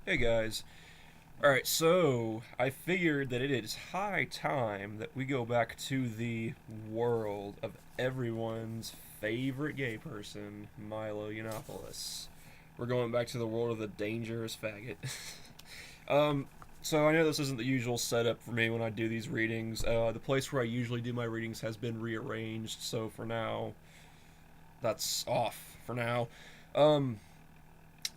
Hey guys. Alright, so I figured that it is high time that we go back to the world of everyone's favorite gay person, Milo Yiannopoulos. We're going back to the world of the dangerous faggot. um, so I know this isn't the usual setup for me when I do these readings. The place where I usually do my readings has been rearranged, so for now, that's off for now. Um,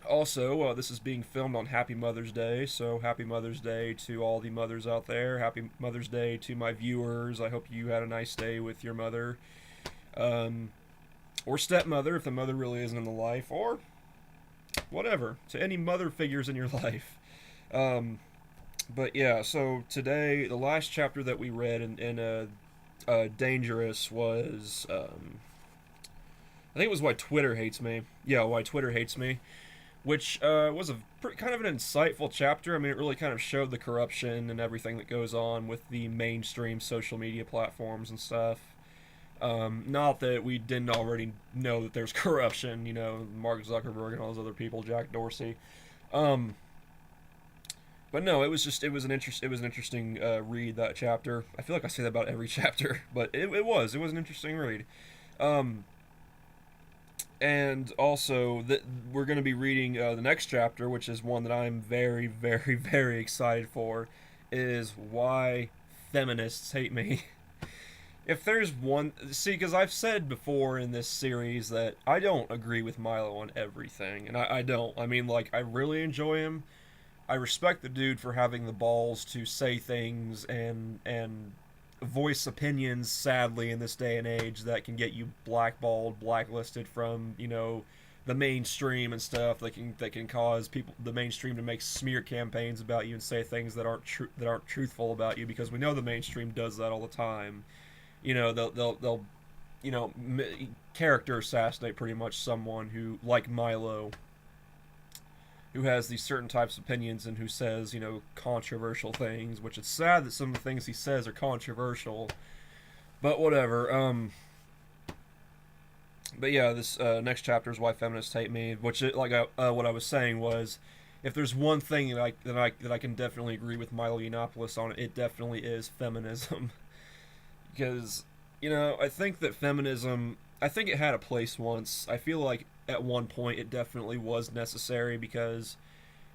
this is being filmed on Happy Mother's Day, so happy Mother's Day to all the mothers out there. Happy Mother's Day to my viewers. I hope you had a nice day with your mother. Um, or stepmother, if the mother really isn't in the life, or whatever, to any mother figures in your life. Um, but yeah, so today, the last chapter that we read in Dangerous was, I think it was Why Twitter Hates Me. Yeah, Why Twitter Hates Me, which was kind of an insightful chapter. I mean, it really kind of showed the corruption and everything that goes on with the mainstream social media platforms and stuff. Not that we didn't already know that there's corruption, Mark Zuckerberg and all those other people, Jack Dorsey. Um, but no, it was an interesting read, that chapter. I feel like I say that about every chapter, but it was an interesting read. Um, and also that we're going to be reading the next chapter, which is one that I'm very, very, very excited for, is Why Feminists Hate Me. If there's one, see, because I've said before in this series that I don't agree with Milo on everything, and I don't. I mean, like, I really enjoy him. I respect the dude for having the balls to say things and voice opinions, sadly, in this day and age that can get you blackballed, blacklisted from, the mainstream and stuff, that can cause people, the mainstream, to make smear campaigns about you and say things that aren't truthful about you, because we know the mainstream does that all the time. They'll character assassinate pretty much someone who, like Milo, who has these certain types of opinions and who says, controversial things, which it's sad that some of the things he says are controversial, but whatever. But yeah, this next chapter is Why Feminists Hate Me, which, what I was saying was, if there's one thing that I can definitely agree with Milo Yiannopoulos on, it definitely is feminism. Because, I think that feminism, I think it had a place once. I feel like at one point it definitely was necessary because,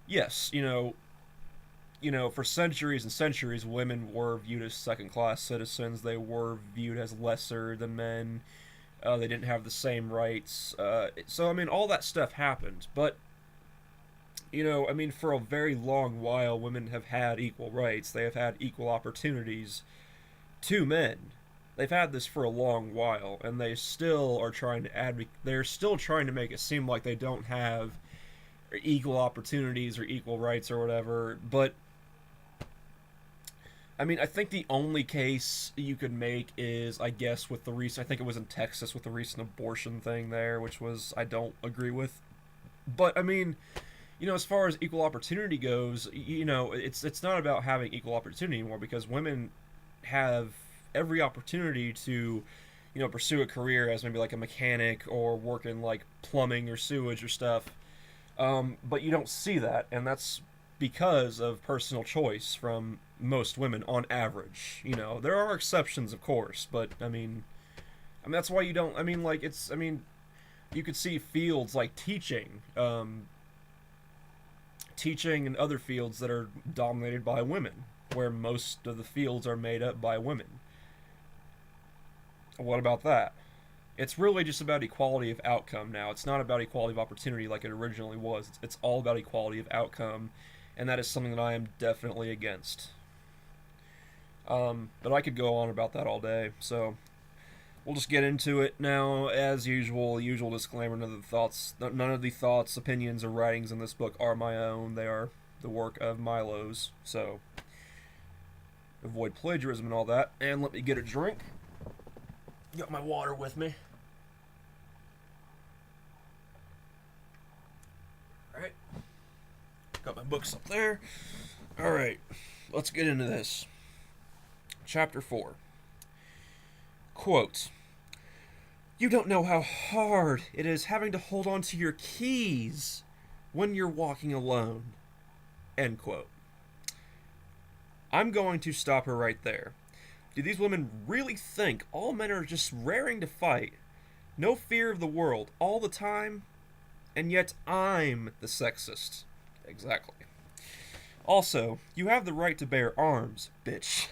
yes, for centuries and centuries, women were viewed as second class citizens. They were viewed as lesser than men. They didn't have the same rights. So, I mean, all that stuff happened. But, I mean, for a very long while, women have had equal rights. They have had equal opportunities to men. They've had this for a long while, and they still are trying to advocate. They're still trying to make it seem like they don't have equal opportunities or equal rights or whatever. But I mean, I think the only case you could make is, I guess, with the recent. I think it was in Texas with the recent abortion thing there, which was, I don't agree with. But I mean, as far as equal opportunity goes, it's not about having equal opportunity anymore, because women have every opportunity to, pursue a career as maybe like a mechanic or work in like plumbing or sewage or stuff. But you don't see that, and that's because of personal choice from most women on average. There are exceptions, of course, but I mean that's why you don't. I mean, like it's. I mean, you could see fields like teaching and other fields that are dominated by women, where most of the fields are made up by women. What about that? It's really just about equality of outcome now. It's not about equality of opportunity like it originally was. It's all about equality of outcome, and that is something that I am definitely against. But I could go on about that all day, so we'll just get into it now. As usual, usual disclaimer: none of the thoughts, opinions, or writings in this book are my own. They are the work of Milo's. So avoid plagiarism and all that. And let me get a drink. Got my water with me. Alright. Got my books up there. Alright. Let's get into this. Chapter 4. Quote: "You don't know how hard it is having to hold on to your keys when you're walking alone. End quote. I'm going to stop her right there. Do these women really think all men are just raring to fight, no fear of the world, all the time? And yet I'm the sexist. Exactly. Also, you have the right to bear arms, bitch.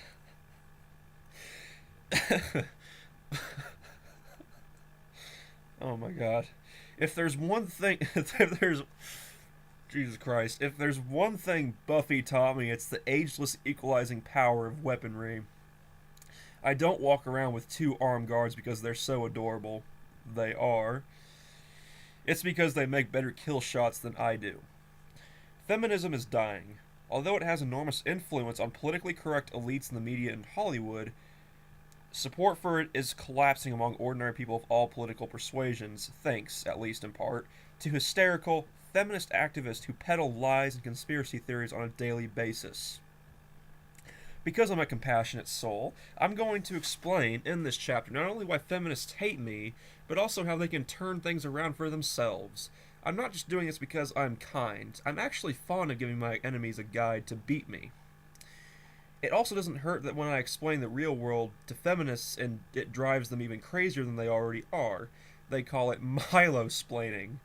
Oh my god. If there's one thing. If there's. Jesus Christ. If there's one thing Buffy taught me, it's the ageless equalizing power of weaponry. I don't walk around with two armed guards because they're so adorable. They are. It's because they make better kill shots than I do. Feminism is dying. Although it has enormous influence on politically correct elites in the media and Hollywood, support for it is collapsing among ordinary people of all political persuasions, thanks, at least in part, to hysterical, feminist activists who peddle lies and conspiracy theories on a daily basis. Because I'm a compassionate soul, I'm going to explain in this chapter not only why feminists hate me, but also how they can turn things around for themselves. I'm not just doing this because I'm kind. I'm actually fond of giving my enemies a guide to beat me. It also doesn't hurt that when I explain the real world to feminists and it drives them even crazier than they already are, they call it Milo-splaining.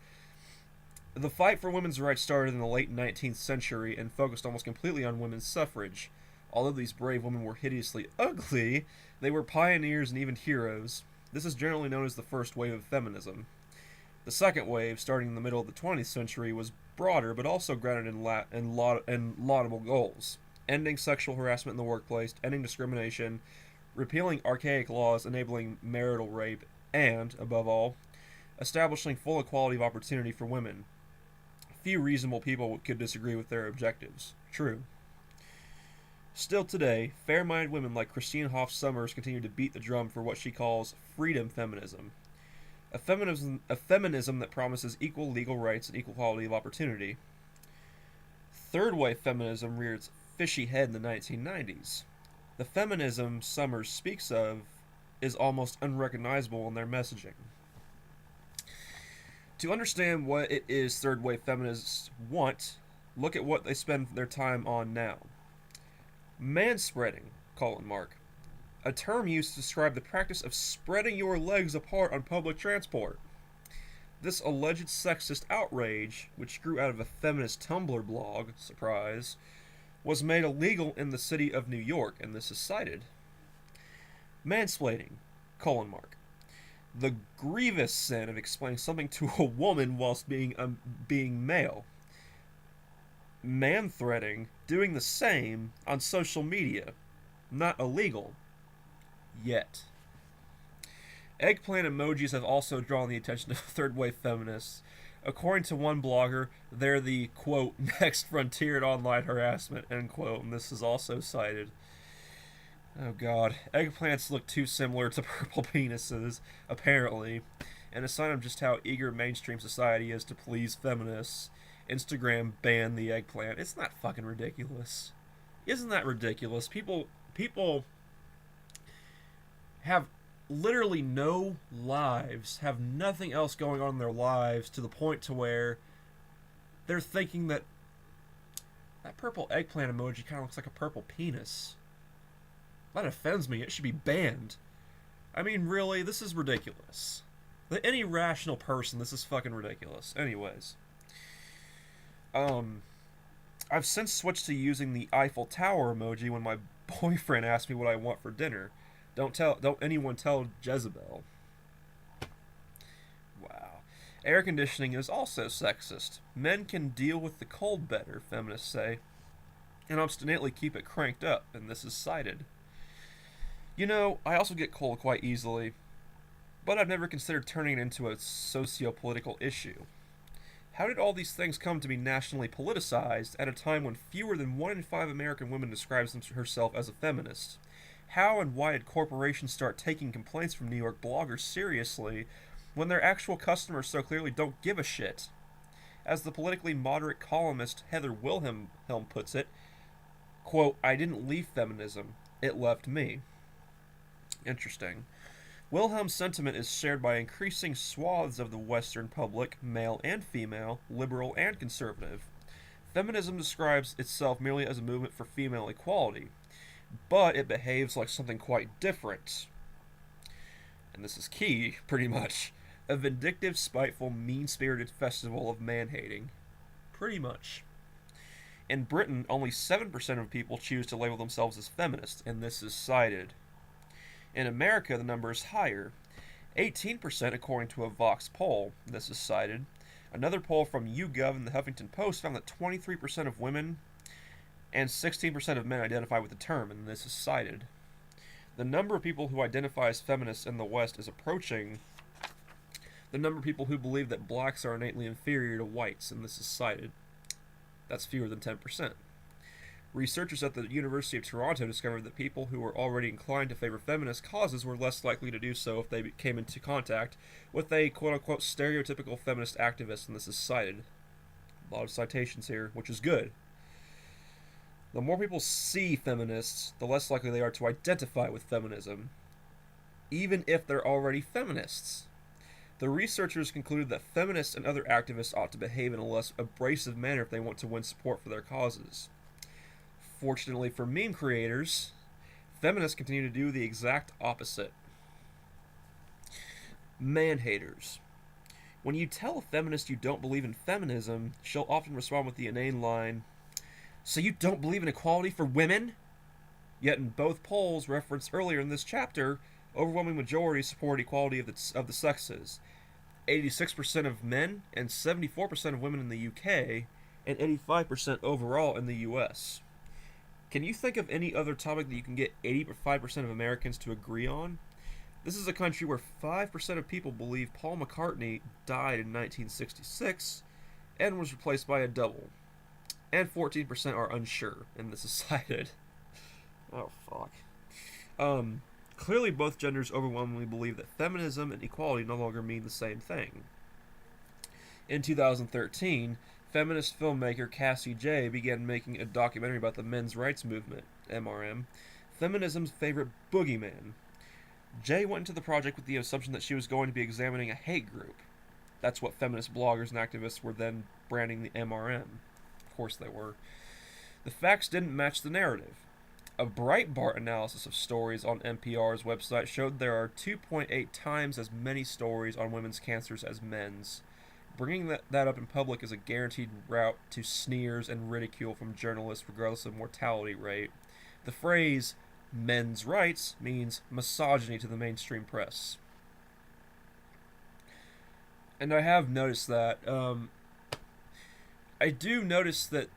The fight for women's rights started in the late 19th century and focused almost completely on women's suffrage. Although these brave women were hideously ugly, they were pioneers and even heroes. This is generally known as the first wave of feminism. The second wave, starting in the middle of the 20th century, was broader but also grounded in laudable goals. Ending sexual harassment in the workplace, ending discrimination, repealing archaic laws enabling marital rape, and, above all, establishing full equality of opportunity for women. Few reasonable people could disagree with their objectives. True. Still today, fair-minded women like Christine Hoff Sommers continue to beat the drum for what she calls freedom feminism. A feminism that promises equal legal rights and equal quality of opportunity. Third wave feminism reared its fishy head in the 1990s. The feminism Sommers speaks of is almost unrecognizable in their messaging. To understand what it is third wave feminists want, look at what they spend their time on now. Manspreading, a term used to describe the practice of spreading your legs apart on public transport. This alleged sexist outrage, which grew out of a feminist Tumblr blog, surprise, was made illegal in the city of New York, and this is cited. Mansplaining, the grievous sin of explaining something to a woman whilst being male. Man-threading, doing the same on social media. Not illegal. Yet. Eggplant emojis have also drawn the attention of third-wave feminists. According to one blogger, they're the, quote, next frontier in online harassment, end quote, and this is also cited. Oh god. Eggplants look too similar to purple penises, apparently, and a sign of just how eager mainstream society is to please feminists. Instagram banned the eggplant. It's not fucking ridiculous. Isn't that ridiculous? People have literally no lives, have nothing else going on in their lives to the point to where they're thinking that purple eggplant emoji kind of looks like a purple penis. That offends me. It should be banned. I mean, really, this is ridiculous. To any rational person, this is fucking ridiculous. Anyways. I've since switched to using the Eiffel Tower emoji when my boyfriend asks me what I want for dinner. Don't anyone tell Jezebel. Wow. Air conditioning is also sexist. Men can deal with the cold better, feminists say, and obstinately keep it cranked up, and this is cited. You know, I also get cold quite easily, but I've never considered turning it into a socio-political issue. How did all these things come to be nationally politicized at a time when fewer than 1 in 5 American women describes herself as a feminist? How and why did corporations start taking complaints from New York bloggers seriously when their actual customers so clearly don't give a shit? As the politically moderate columnist Heather Wilhelm puts it, quote, I didn't leave feminism, it left me. Interesting. Wilhelm's sentiment is shared by increasing swaths of the Western public, male and female, liberal and conservative. Feminism describes itself merely as a movement for female equality, but it behaves like something quite different. And this is key, pretty much. A vindictive, spiteful, mean spirited festival of man hating. Pretty much. In Britain, only 7% of people choose to label themselves as feminists, and this is cited. In America, the number is higher, 18% according to a Vox poll. This is cited. Another poll from YouGov and the Huffington Post found that 23% of women and 16% of men identify with the term, and this is cited. The number of people who identify as feminists in the West is approaching the number of people who believe that blacks are innately inferior to whites, and this is cited. That's fewer than 10%. Researchers at the University of Toronto discovered that people who were already inclined to favor feminist causes were less likely to do so if they came into contact with a quote-unquote stereotypical feminist activist, and this is cited. A lot of citations here, which is good. The more people see feminists, the less likely they are to identify with feminism, even if they're already feminists. The researchers concluded that feminists and other activists ought to behave in a less abrasive manner if they want to win support for their causes. Fortunately for meme creators, feminists continue to do the exact opposite. Man-haters. When you tell a feminist you don't believe in feminism, she'll often respond with the inane line, "So you don't believe in equality for women?" Yet in both polls referenced earlier in this chapter, overwhelming majorities support equality of the sexes. 86% of men and 74% of women in the UK, and 85% overall in the US. Can you think of any other topic that you can get 85% of Americans to agree on? This is a country where 5% of people believe Paul McCartney died in 1966 and was replaced by a double. And 14% are unsure, and this is cited. Oh, fuck. Clearly both genders overwhelmingly believe that feminism and equality no longer mean the same thing. In 2013, feminist filmmaker Cassie J began making a documentary about the men's rights movement, MRM, feminism's favorite boogeyman. J went into the project with the assumption that she was going to be examining a hate group. That's what feminist bloggers and activists were then branding the MRM. Of course they were. The facts didn't match the narrative. A Breitbart analysis of stories on NPR's website showed there are 2.8 times as many stories on women's cancers as men's. Bringing that up in public is a guaranteed route to sneers and ridicule from journalists regardless of mortality rate. The phrase, men's rights, means misogyny to the mainstream press. And I have noticed that, I do notice that,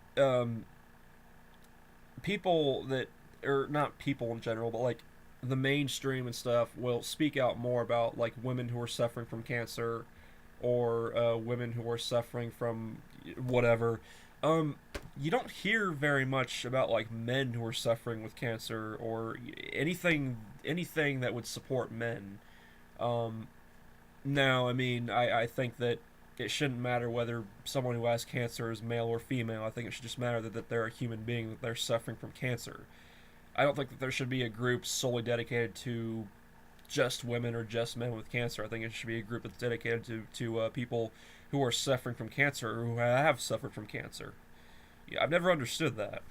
people that, or not people in general, but like the mainstream and stuff will speak out more about like women who are suffering from cancer or women who are suffering from whatever. You don't hear very much about like men who are suffering with cancer or anything that would support men. Now, I mean, I think that it shouldn't matter whether someone who has cancer is male or female. I think it should just matter that they're a human being, that they're suffering from cancer. I don't think that there should be a group solely dedicated to just women or just men with cancer. I think it should be a group that's dedicated to people who are suffering from cancer or who have suffered from cancer. Yeah, I've never understood that.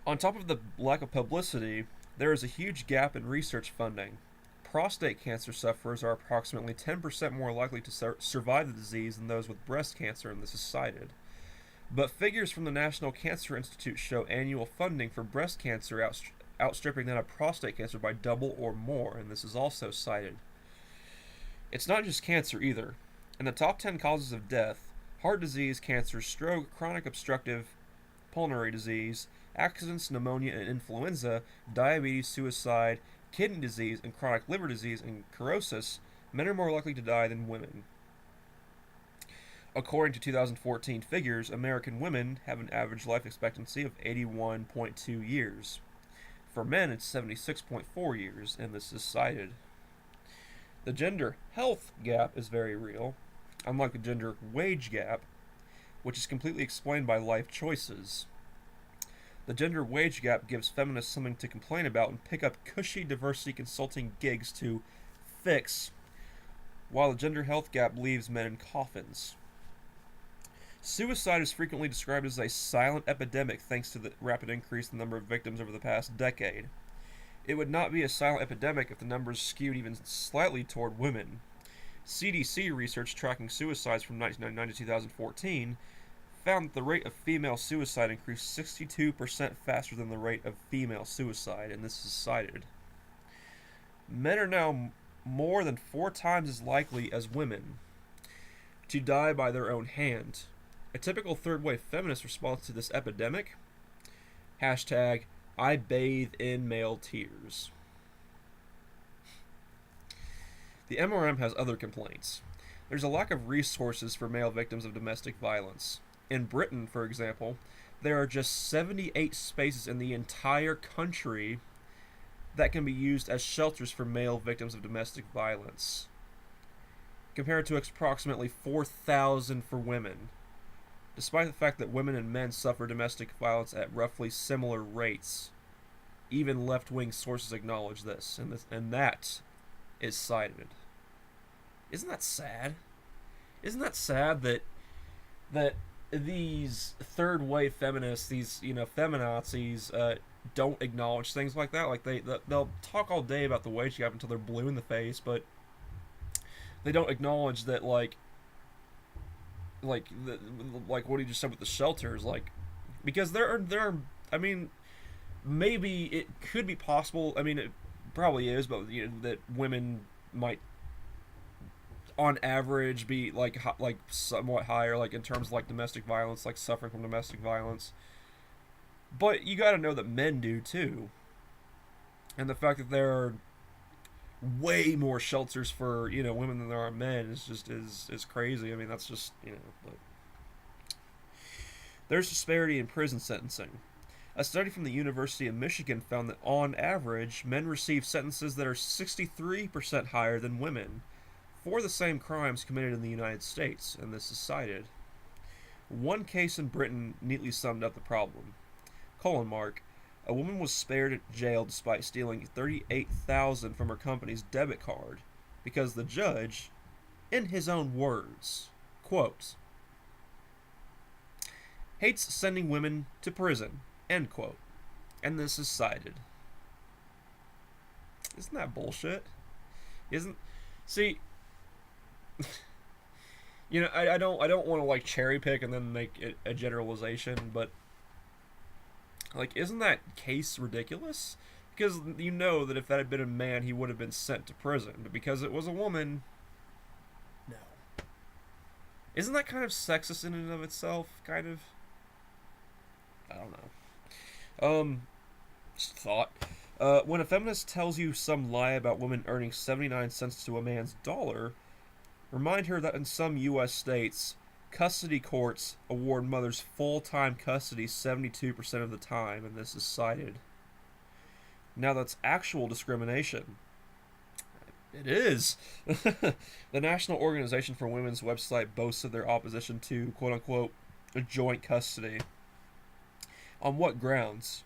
On top of the lack of publicity, there is a huge gap in research funding. Prostate cancer sufferers are approximately 10% more likely to survive the disease than those with breast cancer, and this is cited. But figures from the National Cancer Institute show annual funding for breast cancer outstripping that of prostate cancer by double or more, and this is also cited. It's not just cancer either. In the top 10 causes of death, heart disease, cancer, stroke, chronic obstructive pulmonary disease, accidents, pneumonia, and influenza, diabetes, suicide, kidney disease, and chronic liver disease and cirrhosis, men are more likely to die than women. According to 2014 figures, American women have an average life expectancy of 81.2 years. For men, it's 76.4 years, and this is cited. The gender health gap is very real, unlike the gender wage gap, which is completely explained by life choices. The gender wage gap gives feminists something to complain about and pick up cushy diversity consulting gigs to fix, while the gender health gap leaves men in coffins. Suicide is frequently described as a silent epidemic thanks to the rapid increase in the number of victims over the past decade. It would not be a silent epidemic if the numbers skewed even slightly toward women. CDC research tracking suicides from 1999 to 2014 found that the rate of female suicide increased 62% faster than the rate of female suicide, and this is cited. Men are now more than 4 times as likely as women to die by their own hand. A typical third wave feminist response to this epidemic: hashtag I bathe in male tears. The MRM has other complaints. There's a lack of resources for male victims of domestic violence. In Britain, for example, there are just 78 spaces in the entire country that can be used as shelters for male victims of domestic violence, compared to approximately 4,000 for women. Despite the fact that women and men suffer domestic violence at roughly similar rates, even left-wing sources acknowledge this, and that is cited. Isn't that sad? Isn't that sad that these third wave feminists, these feminazis, don't acknowledge things like that? Like they'll talk all day about the wage gap until they're blue in the face, but they don't acknowledge that like what he just said with the shelters, like, because there are I mean, maybe it could be possible. I mean, it probably is, but that women might on average be like somewhat higher, like in terms of like domestic violence, like suffering from domestic violence. But you got to know that men do too, and the fact that there are way more shelters for women than there are men is crazy. I mean, that's just But there's disparity in prison sentencing. A study from the University of Michigan found that on average, men receive sentences that are 63% higher than women for the same crimes committed in the United States, and this is cited. One case in Britain neatly summed up the problem. : a woman was spared jail despite stealing $38,000 from her company's debit card because the judge, in his own words, quote, hates sending women to prison, end quote. And this is cited. Isn't that bullshit? See, I don't want to like cherry pick and then make it a generalization, but like, isn't that case ridiculous? Because that if that had been a man, he would have been sent to prison, but because it was a woman, no. Isn't that kind of sexist in and of itself? Kind of. I don't know. Just a thought. When a feminist tells you some lie about women earning 79 cents to a man's dollar, remind her that in some U.S. states, custody courts award mothers full-time custody 72% of the time, and this is cited. Now that's actual discrimination. It is. The National Organization for Women's website boasts of their opposition to, quote-unquote, joint custody. On what grounds?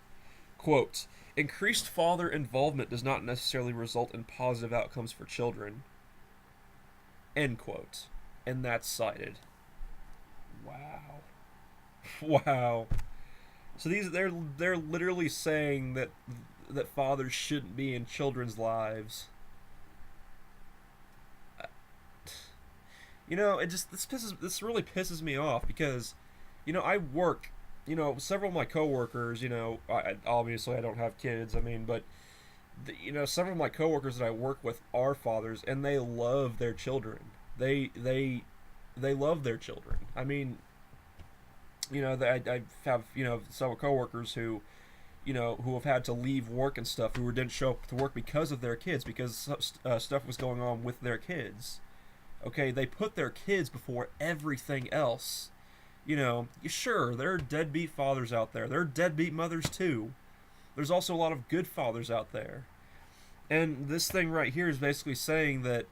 Quote, increased father involvement does not necessarily result in positive outcomes for children. End quote. And that's cited. Wow. Wow. So they're literally saying that fathers shouldn't be in children's lives. This really pisses me off because, I work, several of my coworkers, obviously I don't have kids, but several of my coworkers that I work with are fathers, and they love their children. They love their children. I have several coworkers who have had to leave work and stuff, who didn't show up to work because of their kids, because stuff was going on with their kids. Okay, they put their kids before everything else. Sure, there are deadbeat fathers out there. There are deadbeat mothers too. There's also a lot of good fathers out there. And this thing right here is basically saying that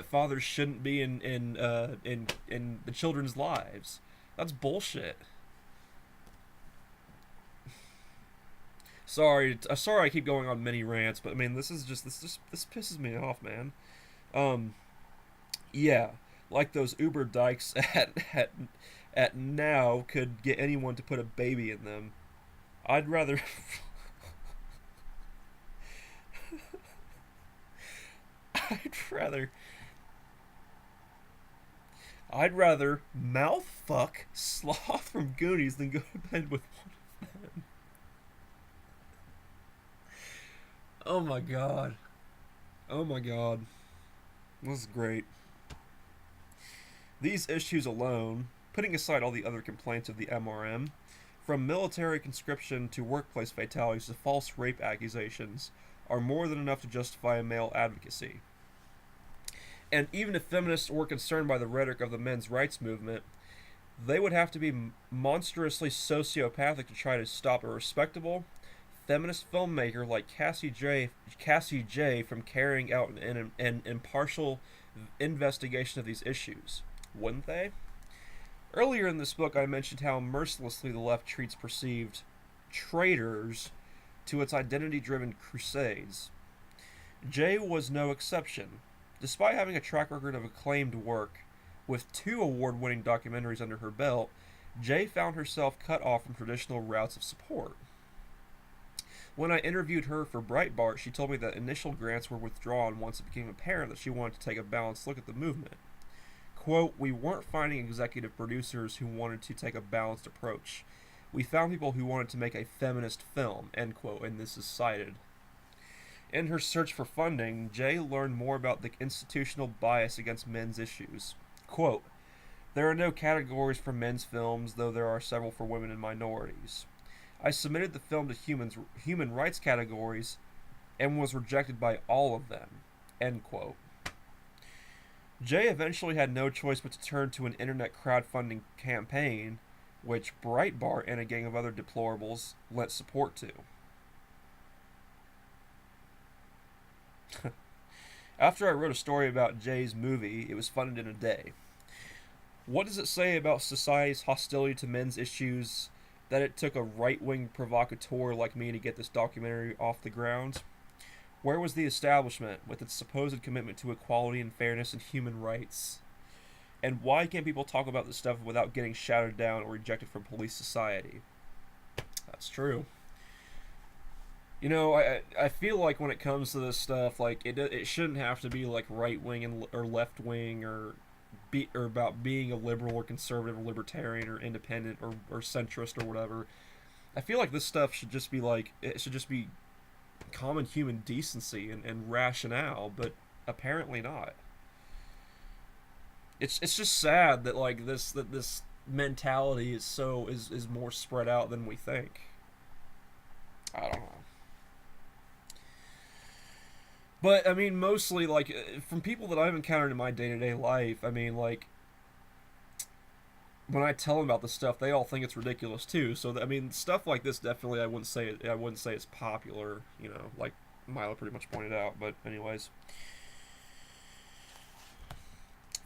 fathers shouldn't be in the children's lives. That's bullshit. Sorry I keep going on mini rants, but this pisses me off, man. Yeah, like those Uber dykes at now could get anyone to put a baby in them. I'd rather. I'd rather. I'd rather mouth fuck Sloth from Goonies than go to bed with one of them. Oh my god. Oh my god. This is great. These issues alone, putting aside all the other complaints of the MRM, from military conscription to workplace fatalities to false rape accusations, are more than enough to justify male advocacy. And even if feminists were concerned by the rhetoric of the men's rights movement, they would have to be monstrously sociopathic to try to stop a respectable feminist filmmaker like Cassie J from carrying out an impartial investigation of these issues, wouldn't they? Earlier in this book, I mentioned how mercilessly the left treats perceived traitors to its identity-driven crusades. J was no exception. Despite having a track record of acclaimed work, with 2 award-winning documentaries under her belt, J found herself cut off from traditional routes of support. When I interviewed her for Breitbart, she told me that initial grants were withdrawn once it became apparent that she wanted to take a balanced look at the movement. Quote, "We weren't finding executive producers who wanted to take a balanced approach. We found people who wanted to make a feminist film," end quote, and this is cited. In her search for funding, Jay learned more about the institutional bias against men's issues. Quote, "There are no categories for men's films, though there are several for women and minorities. I submitted the film to human rights categories and was rejected by all of them," end quote. Jay eventually had no choice but to turn to an internet crowdfunding campaign, which Breitbart and a gang of other deplorables lent support to. After I wrote a story about Jay's movie, it was funded in a day. What does it say about society's hostility to men's issues that it took a right-wing provocateur like me to get this documentary off the ground? Where was the establishment with its supposed commitment to equality and fairness and human rights? And why can't people talk about this stuff without getting shouted down or rejected from police society? That's true. You know, I feel like when it comes to this stuff, like it shouldn't have to be like right wing and or left wing or about being a liberal or conservative or libertarian or independent or centrist or whatever. I feel like this stuff should just be like it should just be common human decency and rationale, but apparently not. It's just sad that like this mentality is more spread out than we think. I don't know. But I mean, mostly like from people that I've encountered in my day to day life. I mean, like when I tell them about this stuff, they all think it's ridiculous too. So I mean, stuff like this definitely I wouldn't say it's popular. You know, like Milo pretty much pointed out. But anyways,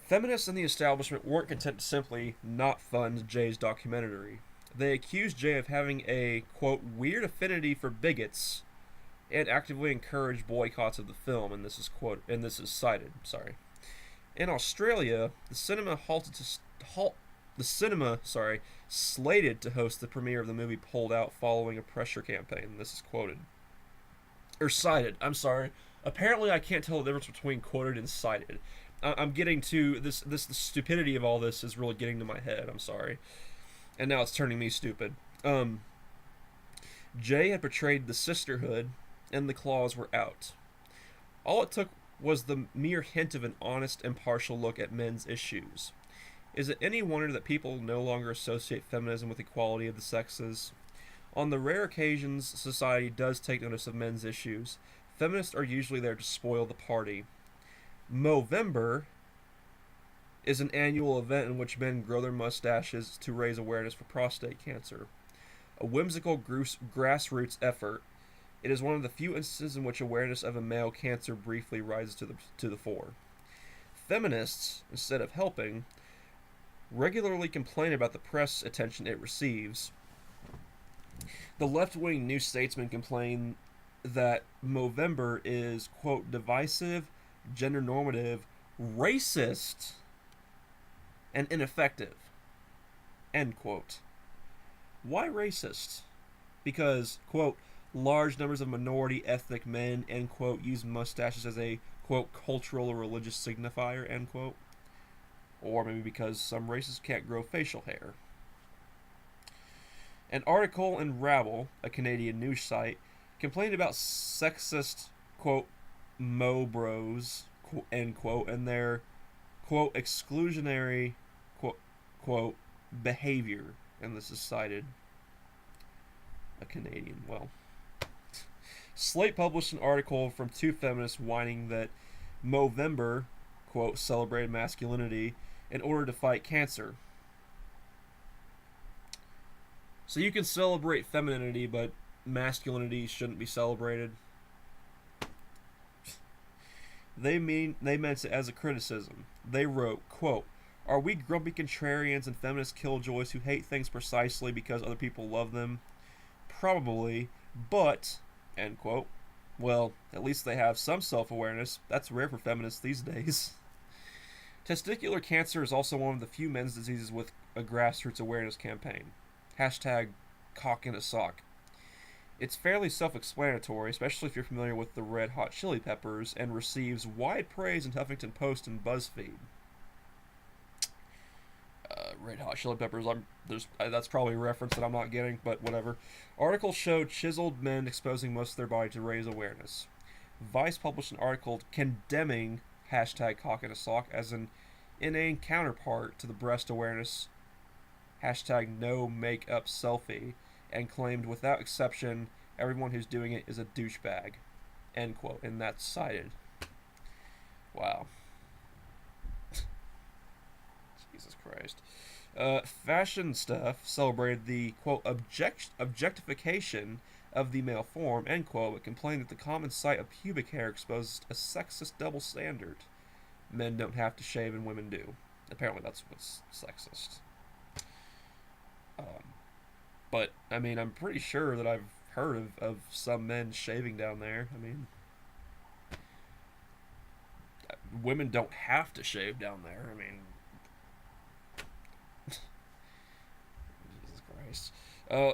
feminists in the establishment weren't content to simply not fund Jay's documentary. They accused Jay of having a quote weird affinity for bigots and actively encouraged boycotts of the film, and this is cited. Sorry. In Australia, the cinema slated to host the premiere of the movie pulled out following a pressure campaign. This is quoted or cited. I'm sorry. Apparently, I can't tell the difference between quoted and cited. I'm getting to this. The stupidity of all this is really getting to my head. I'm sorry, and now it's turning me stupid. Jay had portrayed the sisterhood, and the claws were out. All it took was the mere hint of an honest, impartial look at men's issues. Is it any wonder that people no longer associate feminism with equality of the sexes? On the rare occasions society does take notice of men's issues, feminists are usually there to spoil the party. Movember is an annual event in which men grow their mustaches to raise awareness for prostate cancer. A whimsical grassroots effort, it is one of the few instances in which awareness of a male cancer briefly rises to the fore. Feminists, instead of helping, regularly complain about the press attention it receives. The left-wing New Statesman complain that Movember is, quote, divisive, gender normative, racist, and ineffective. End quote. Why racist? Because, quote, large numbers of minority ethnic men, end quote, use mustaches as a, quote, cultural or religious signifier, end quote. Or maybe because some races can't grow facial hair. An article in Rabble, a Canadian news site, complained about sexist, quote, Mo Bros, end quote, and their, quote, exclusionary, quote, behavior. And this is cited. A Canadian, well. Slate published an article from two feminists whining that Movember, quote, celebrated masculinity in order to fight cancer. So you can celebrate femininity, but masculinity shouldn't be celebrated. They meant it as a criticism. They wrote, quote, "Are we grumpy contrarians and feminist killjoys who hate things precisely because other people love them? Probably, but," end quote. Well, at least they have some self-awareness. That's rare for feminists these days. Testicular cancer is also one of the few men's diseases with a grassroots awareness campaign. Hashtag cock in a sock. It's fairly self-explanatory, especially if you're familiar with the Red Hot Chili Peppers, and receives wide praise in Huffington Post and BuzzFeed. Red Hot Chili Peppers, that's probably a reference that I'm not getting, but whatever. Article showed chiseled men exposing most of their body to raise awareness. Vice published an article condemning hashtag cock in a sock as an inane counterpart to the breast awareness hashtag no makeup selfie, and claimed without exception everyone who's doing it is a douchebag, end quote, and that's cited. Wow. Jesus Christ. Fashion Stuff celebrated the, quote, objectification of the male form, end quote, but complained that the common sight of pubic hair exposes a sexist double standard. Men don't have to shave and women do. Apparently that's what's sexist. But, I mean, I'm pretty sure that I've heard of some men shaving down there. I mean, women don't have to shave down there. I mean, Jesus Christ.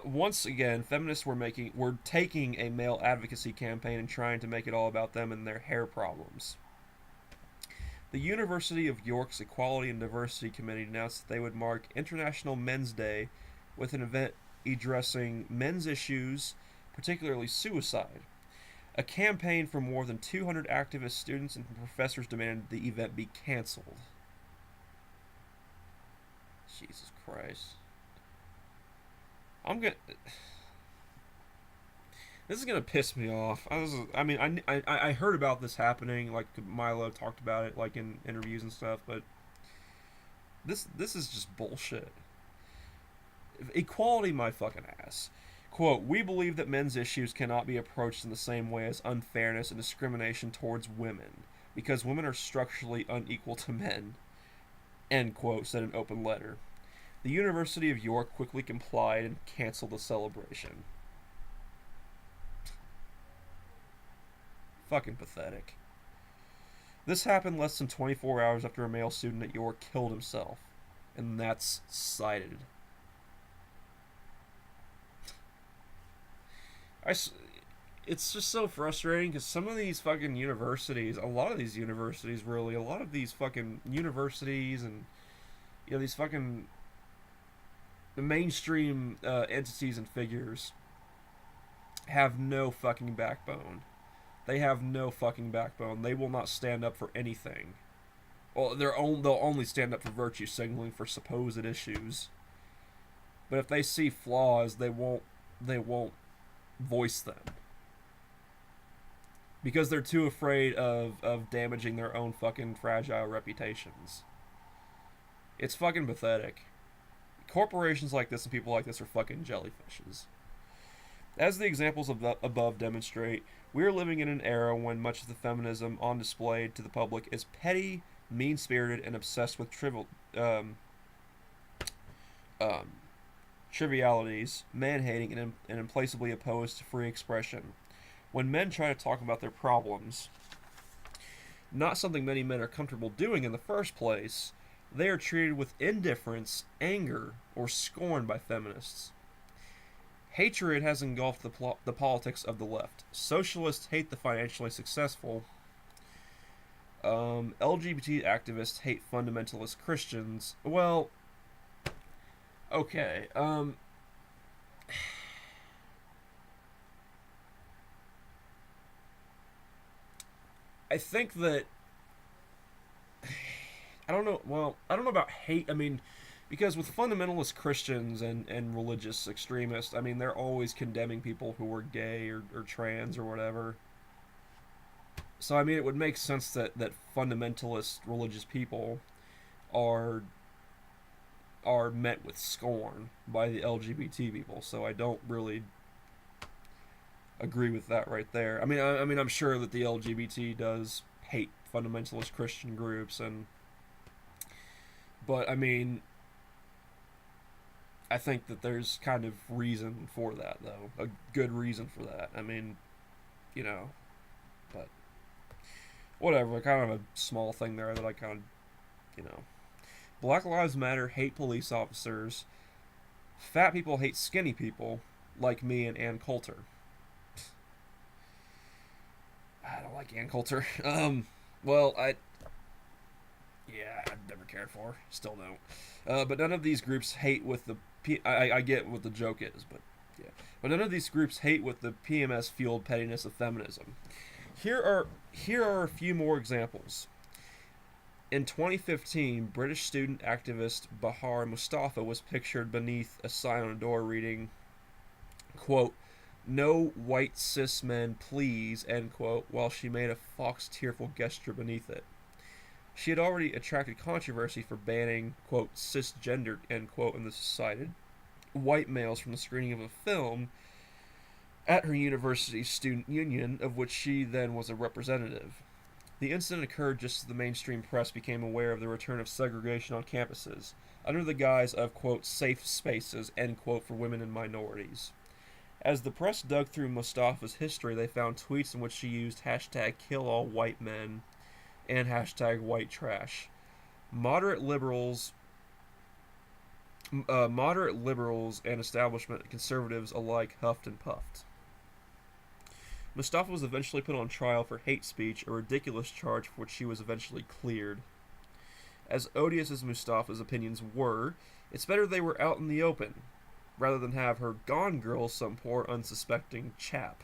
Once again, feminists were taking a male advocacy campaign and trying to make it all about them and their hair problems. The University of York's Equality and Diversity Committee announced that they would mark International Men's Day with an event addressing men's issues, particularly suicide. A campaign from more than 200 activists, students, and professors demanded the event be cancelled. Jesus Christ. This is gonna piss me off. I heard about this happening, like Milo talked about it, like in interviews and stuff, but this is just bullshit. Equality, my fucking ass. Quote, "We believe that men's issues cannot be approached in the same way as unfairness and discrimination towards women, because women are structurally unequal to men," end quote, said an open letter. The University of York quickly complied and canceled the celebration. Fucking pathetic. This happened less than 24 hours after a male student at York killed himself, and that's cited. It's just so frustrating because some of these fucking universities, a lot of these universities and these fucking the mainstream entities and figures have no fucking backbone. They have no fucking backbone. They will not stand up for anything. Well, they'll only stand up for virtue signaling for supposed issues. But if they see flaws, they won't voice them, because they're too afraid of damaging their own fucking fragile reputations. It's fucking pathetic. Corporations like this and people like this are fucking jellyfishes. As the examples above demonstrate, we are living in an era when much of the feminism on display to the public is petty, mean-spirited, and obsessed with trivialities, man-hating, and implacably opposed to free expression. When men try to talk about their problems, not something many men are comfortable doing in the first place, they are treated with indifference, anger, or scorn by feminists. Hatred has engulfed the politics of the left. Socialists hate the financially successful. LGBT activists hate fundamentalist Christians. Well, okay. I think that I don't know. Well, I don't know about hate. I mean, because with fundamentalist Christians and religious extremists, I mean, they're always condemning people who are gay or trans or whatever. So I mean, it would make sense that fundamentalist religious people are are met with scorn by the LGBT people. So I don't really agree with that right there. I mean, I'm sure that the LGBT does hate fundamentalist Christian groups, but I mean, I think that there's kind of reason for that, though, a good reason for that. I mean, you know, but whatever. Kind of a small thing there that I kind of, you know, Black Lives Matter hate police officers. Fat people hate skinny people, like me and Ann Coulter. I don't like Ann Coulter. Well, yeah, I've never cared for her. Still don't. But none of these groups hate with the I get what the joke is, but yeah. But none of these groups hate with the PMS fueled pettiness of feminism. Here are a few more examples. In 2015, British student activist Bahar Mustafa was pictured beneath a sign on a door reading, quote, "No white cis men, please," end quote, while she made a fox tearful gesture beneath it. She had already attracted controversy for banning, quote, "cisgendered," end quote, in the cited white males from the screening of a film at her university's student union, of which she then was a representative. The incident occurred just as the mainstream press became aware of the return of segregation on campuses, under the guise of, quote, "safe spaces," end quote, for women and minorities. As the press dug through Mustafa's history, they found tweets in which she used hashtag #KillAllWhiteMen and hashtag white trash. Moderate liberals, moderate liberals and establishment conservatives alike huffed and puffed. Mustafa was eventually put on trial for hate speech, a ridiculous charge for which she was eventually cleared. As odious as Mustafa's opinions were, it's better they were out in the open, rather than have her gone girl some poor unsuspecting chap.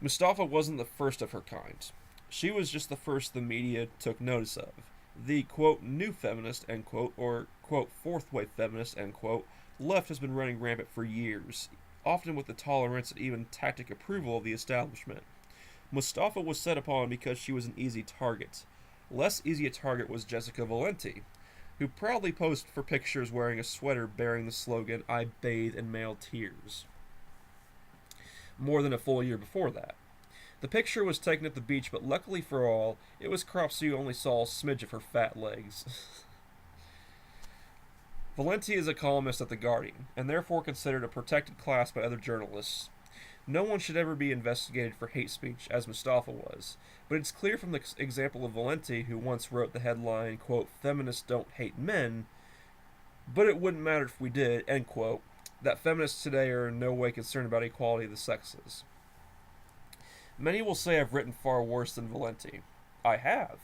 Mustafa wasn't the first of her kind. She was just the first the media took notice of. The, quote, "new feminist," end quote, or, quote, "fourth wave feminist," end quote, left has been running rampant for years, often with the tolerance and even tacit approval of the establishment. Mustafa was set upon because she was an easy target. Less easy a target was Jessica Valenti, who proudly posed for pictures wearing a sweater bearing the slogan, "I bathe in male tears," more than a full year before that. The picture was taken at the beach, but luckily for all, it was cropped so you only saw a smidge of her fat legs. Valenti is a columnist at The Guardian, and therefore considered a protected class by other journalists. No one should ever be investigated for hate speech, as Mustafa was, but it's clear from the example of Valenti, who once wrote the headline, quote, "Feminists don't hate men, but it wouldn't matter if we did," end quote, that feminists today are in no way concerned about equality of the sexes. Many will say I've written far worse than Valenti. I have.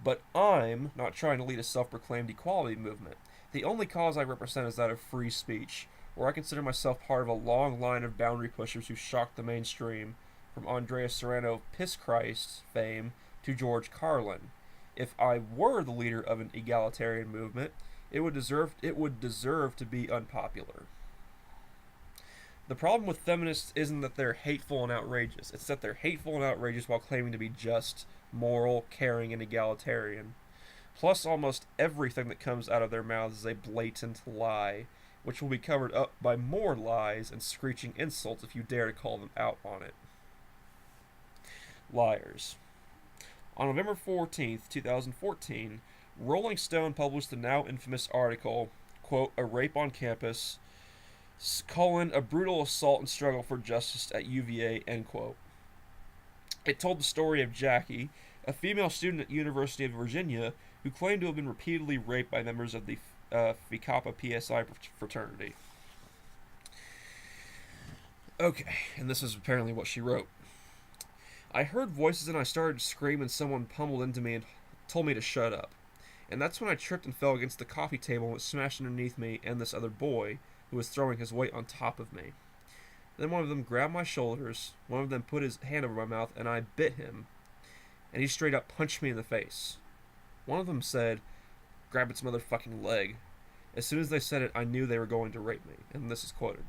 But I'm not trying to lead a self-proclaimed equality movement. The only cause I represent is that of free speech, where I consider myself part of a long line of boundary pushers who shocked the mainstream, from Andrea Serrano Piss Christ fame to George Carlin. If I were the leader of an egalitarian movement, it would deserve to be unpopular. The problem with feminists isn't that they're hateful and outrageous. It's that they're hateful and outrageous while claiming to be just, moral, caring, and egalitarian. Plus, almost everything that comes out of their mouths is a blatant lie, which will be covered up by more lies and screeching insults if you dare to call them out on it. Liars. On November 14th, 2014, Rolling Stone published the now infamous article, quote, "A Rape on Campus," a brutal assault and struggle for justice at UVA, end quote. It told the story of Jackie, a female student at University of Virginia who claimed to have been repeatedly raped by members of the Phi Kappa PSI fraternity. Okay, and this is apparently what she wrote. I heard voices and I started to scream, and someone pummeled into me and told me to shut up. And that's when I tripped and fell against the coffee table and was smashed underneath me and this other boy who was throwing his weight on top of me. Then one of them grabbed my shoulders, one of them put his hand over my mouth, and I bit him, and he straight up punched me in the face. One of them said, "Grab its motherfucking leg." As soon as they said it, I knew they were going to rape me, and this is quoted.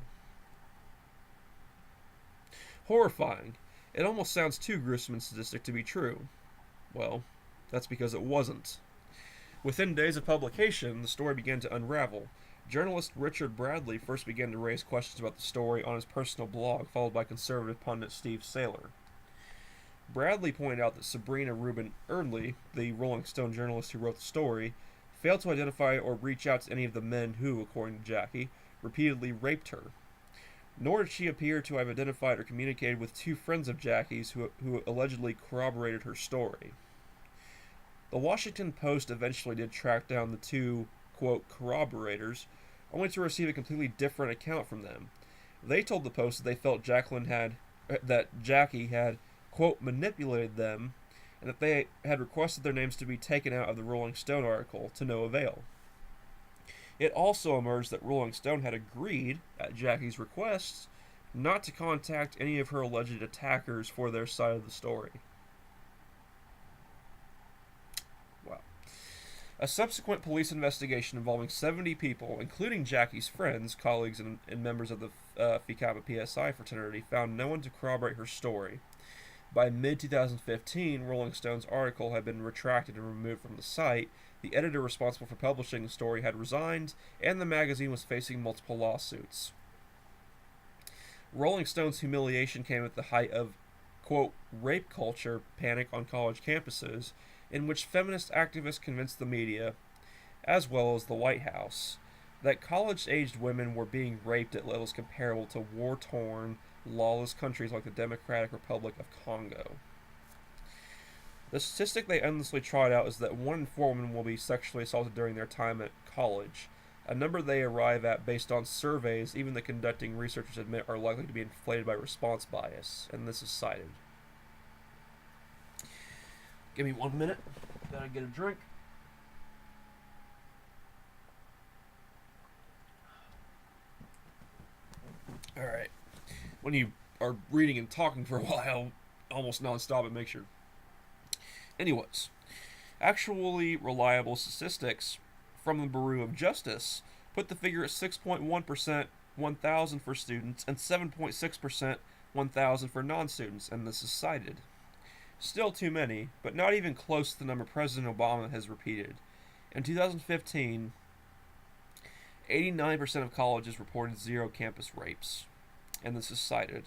Horrifying. It almost sounds too gruesome and sadistic to be true. Well, that's because it wasn't. Within days of publication, the story began to unravel. Journalist Richard Bradley first began to raise questions about the story on his personal blog, followed by conservative pundit Steve Saylor. Bradley pointed out that Sabrina Rubin Erdely, the Rolling Stone journalist who wrote the story, failed to identify or reach out to any of the men who, according to Jackie, repeatedly raped her. Nor did she appear to have identified or communicated with two friends of Jackie's who allegedly corroborated her story. The Washington Post eventually did track down the two, quote, corroborators, only to receive a completely different account from them. They told the Post that they felt that Jackie had, quote, manipulated them, and that they had requested their names to be taken out of the Rolling Stone article, to no avail. It also emerged that Rolling Stone had agreed, at Jackie's request, not to contact any of her alleged attackers for their side of the story. Wow. A subsequent police investigation involving 70 people, including Jackie's friends, colleagues, and members of the Phi Kappa PSI fraternity, found no one to corroborate her story. By mid-2015, Rolling Stone's article had been retracted and removed from the site. The editor responsible for publishing the story had resigned, and the magazine was facing multiple lawsuits. Rolling Stone's humiliation came at the height of, quote, rape culture panic on college campuses, in which feminist activists convinced the media, as well as the White House, that college-aged women were being raped at levels comparable to war-torn, lawless countries like the Democratic Republic of Congo. The statistic they endlessly trot out is that 1 in 4 women will be sexually assaulted during their time at college, a number they arrive at based on surveys even the conducting researchers admit are likely to be inflated by response bias, and this is cited. Give me 1 minute, gotta get a drink. Alright. When you are reading and talking for a while, almost non-stop, it makes your... Anyways, actually reliable statistics from the Bureau of Justice put the figure at 6.1% 1,000 for students and 7.6% 1,000 for non-students, and this is cited. Still too many, but not even close to the number President Obama has repeated. In 2015, 89% of colleges reported 0 campus rapes, and this is cited.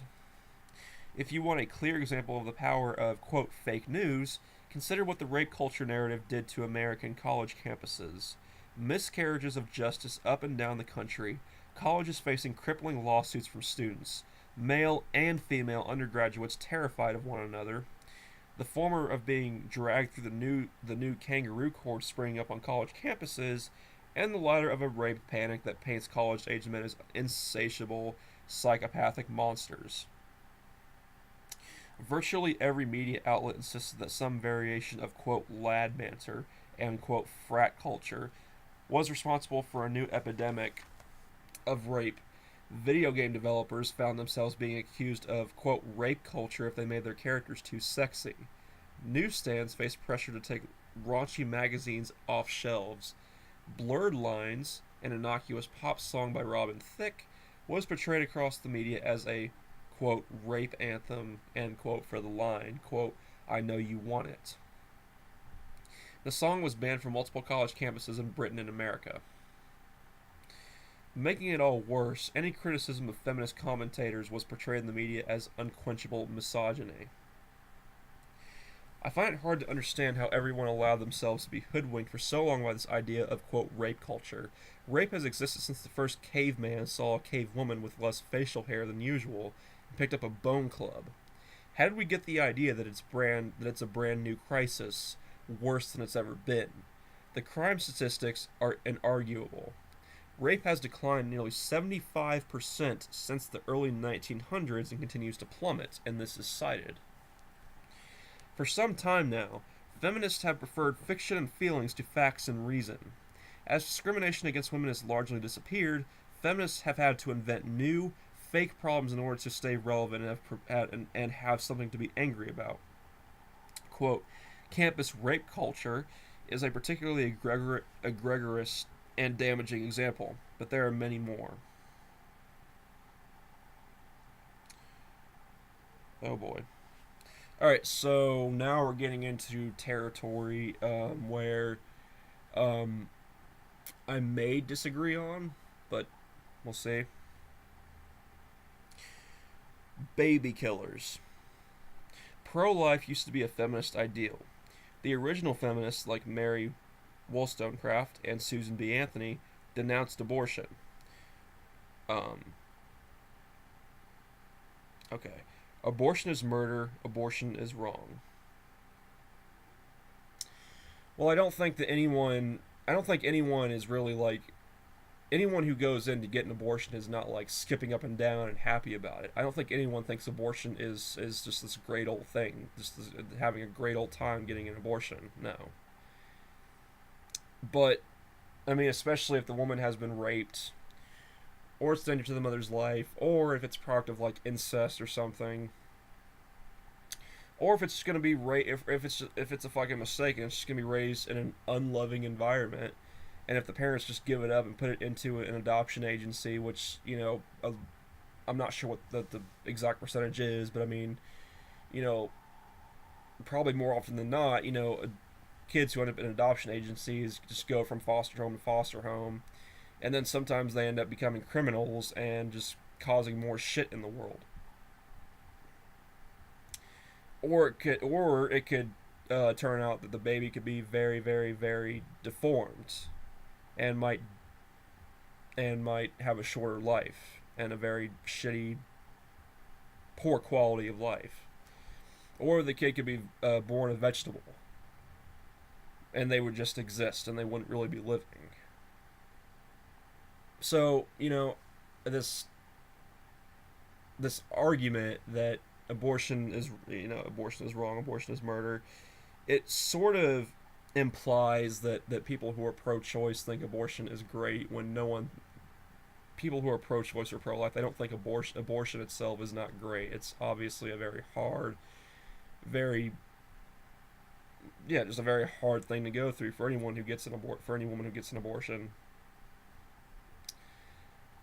If you want a clear example of the power of, quote, fake news, consider what the rape culture narrative did to American college campuses. Miscarriages of justice up and down the country, colleges facing crippling lawsuits from students, male and female undergraduates terrified of one another, the former of being dragged through the new kangaroo court springing up on college campuses, and the latter of a rape panic that paints college-aged men as insatiable, psychopathic monsters. Virtually every media outlet insisted that some variation of, quote, lad banter and, quote, frat culture was responsible for a new epidemic of rape. Video game developers found themselves being accused of, quote, rape culture if they made their characters too sexy. Newsstands faced pressure to take raunchy magazines off shelves. Blurred Lines, an innocuous pop song by Robin Thicke, was portrayed across the media as a, quote, rape anthem, end quote, for the line, quote, I know you want it. The song was banned from multiple college campuses in Britain and America. Making it all worse, any criticism of feminist commentators was portrayed in the media as unquenchable misogyny. I find it hard to understand how everyone allowed themselves to be hoodwinked for so long by this idea of, quote, rape culture. Rape has existed since the first caveman saw a cave woman with less facial hair than usual and picked up a bone club. How did we get the idea that it's a brand new crisis, worse than it's ever been? The crime statistics are inarguable. Rape has declined nearly 75% since the early 1900s and continues to plummet, and this is cited. For some time now, feminists have preferred fiction and feelings to facts and reason. As discrimination against women has largely disappeared, feminists have had to invent new, fake problems in order to stay relevant and have something to be angry about. Quote, campus rape culture is a particularly egregious and damaging example, but there are many more. Oh boy. Alright, so now we're getting into territory where um, I may disagree on, but we'll see. Baby killers. Pro life used to be a feminist ideal. The original feminists, like Mary Wollstonecraft and Susan B. Anthony, denounced abortion. Um, okay. Abortion is murder, abortion is wrong. Well, I don't think anyone is really like, anyone who goes in to get an abortion is not like skipping up and down and happy about it. I don't think anyone thinks abortion is just this great old thing, just this, having a great old time getting an abortion. No. But I mean, especially if the woman has been raped, or it's danger to the mother's life, or if it's a product of like incest or something, or if it's just gonna be if it's a fucking mistake and it's just gonna be raised in an unloving environment, and if the parents just give it up and put it into an adoption agency, which I'm not sure what the exact percentage is, but I mean, you know, probably more often than not, kids who end up in adoption agencies just go from foster home to foster home, and then sometimes they end up becoming criminals and just causing more shit in the world. Or it could turn out that the baby could be very, very, very deformed, and might have a shorter life and a very shitty, poor quality of life. Or the kid could be born a vegetable, and they would just exist and they wouldn't really be living. So this this argument that abortion is wrong, abortion is murder, it sort of implies that people who are pro-choice think abortion is great, when no one people who are pro-choice or pro-life, they don't think abortion itself is not great. It's obviously a very hard, very just a very hard thing to go through for anyone who gets for any woman who gets an abortion.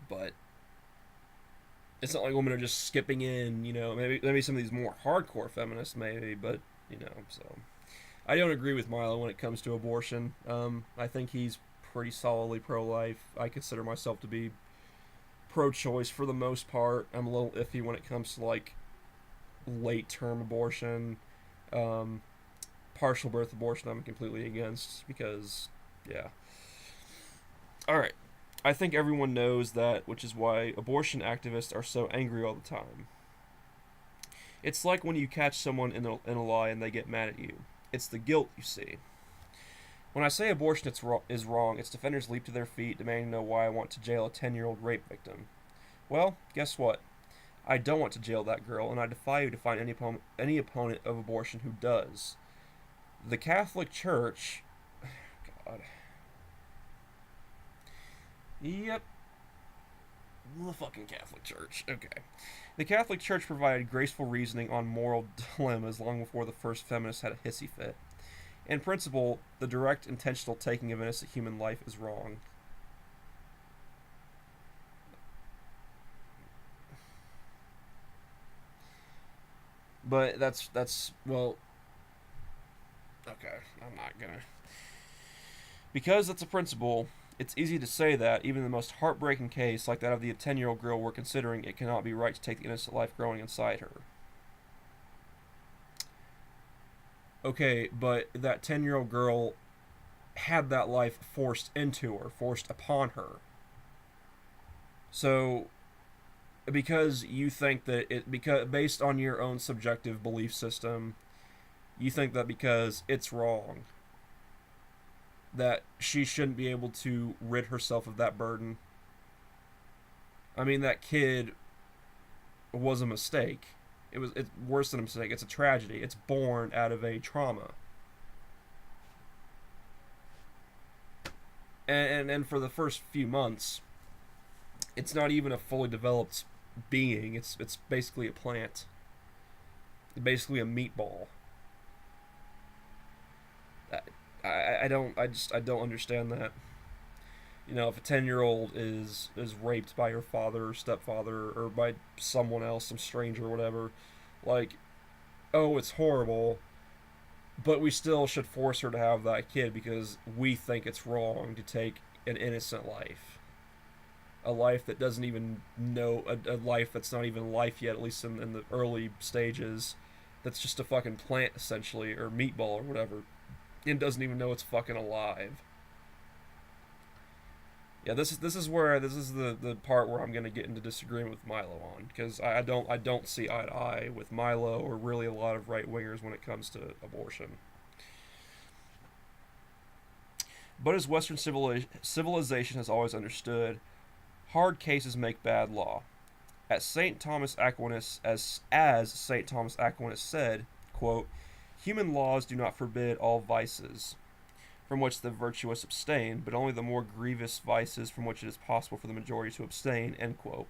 But it's not like women are just skipping in, maybe some of these more hardcore feminists maybe, but so I don't agree with Milo when it comes to abortion. I think he's pretty solidly pro-life. I consider myself to be pro-choice for the most part. I'm a little iffy when it comes to like late-term abortion, partial birth abortion. I'm completely against because, yeah. All right. I think everyone knows that, which is why abortion activists are so angry all the time. It's like when you catch someone in a lie and they get mad at you. It's the guilt, you see. When I say abortion is wrong, its defenders leap to their feet, demanding to know why I want to jail a 10-year-old rape victim. Well, guess what? I don't want to jail that girl, and I defy you to find any opponent of abortion who does. The Catholic Church... God... Yep. The fucking Catholic Church. Okay. The Catholic Church provided graceful reasoning on moral dilemmas long before the first feminists had a hissy fit. In principle, the direct, intentional taking of innocent human life is wrong. But well, okay, I'm not gonna. Because that's a principle, it's easy to say that, even in the most heartbreaking case, like that of the 10-year-old girl we're considering, it cannot be right to take the innocent life growing inside her. Okay, but that 10-year-old girl had that life forced into her, forced upon her. So, because you think that because based on your own subjective belief system, you think that because it's wrong, that she shouldn't be able to rid herself of that burden. I mean, that kid was a mistake. It's worse than a mistake. It's a tragedy. It's born out of a trauma. And for the first few months, it's not even a fully developed being. It's basically a plant. Basically a meatball. I don't understand that. You know, if a 10-year-old is raped by her father or stepfather or by someone else, some stranger or whatever, like, oh, it's horrible, but we still should force her to have that kid because we think it's wrong to take an innocent life. A life that doesn't even know, a life that's not even life yet, at least in the early stages, that's just a fucking plant, essentially, or meatball or whatever, and doesn't even know it's fucking alive. Yeah, this is the part where I'm gonna get into disagreement with Milo on, because I don't see eye to eye with Milo or really a lot of right wingers when it comes to abortion. But as Western civilization has always understood, hard cases make bad law. As Saint Thomas Aquinas said, quote, "Human laws do not forbid all vices, from which the virtuous abstain, but only the more grievous vices from which it is possible for the majority to abstain." End quote.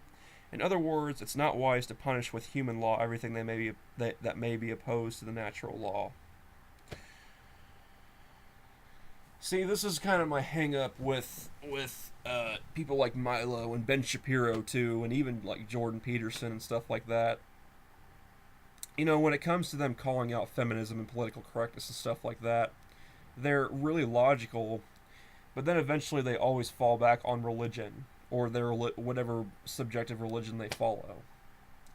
In other words, it's not wise to punish with human law everything that may be opposed to the natural law. See, this is kind of my hang up with people like Milo and Ben Shapiro too, and even like Jordan Peterson and stuff like that. You know, when it comes to them calling out feminism and political correctness and stuff like that, they're really logical, but then eventually they always fall back on religion or their whatever subjective religion they follow.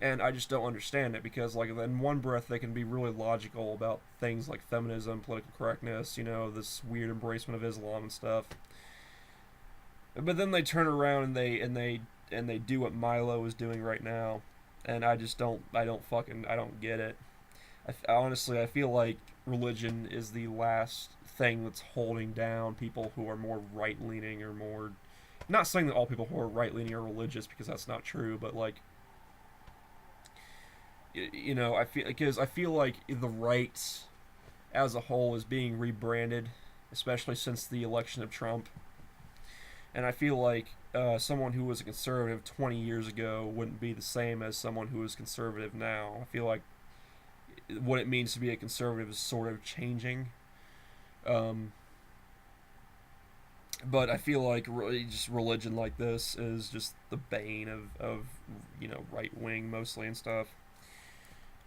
And I just don't understand it because, like, in one breath they can be really logical about things like feminism, political correctness, you know, this weird embracement of Islam and stuff. But then they turn around and they do what Milo is doing right now, and I don't get it. Honestly, I feel like religion is the last thing that's holding down people who are more right leaning or more. Not saying that all people who are right leaning are religious because that's not true, but like, you know, I feel like the right as a whole is being rebranded, especially since the election of Trump, and I feel like someone who was a conservative 20 years ago wouldn't be the same as someone who is conservative now. I feel like what it means to be a conservative is sort of changing. Um, but I feel like really just religion like this is just the bane of you know, right wing mostly and stuff.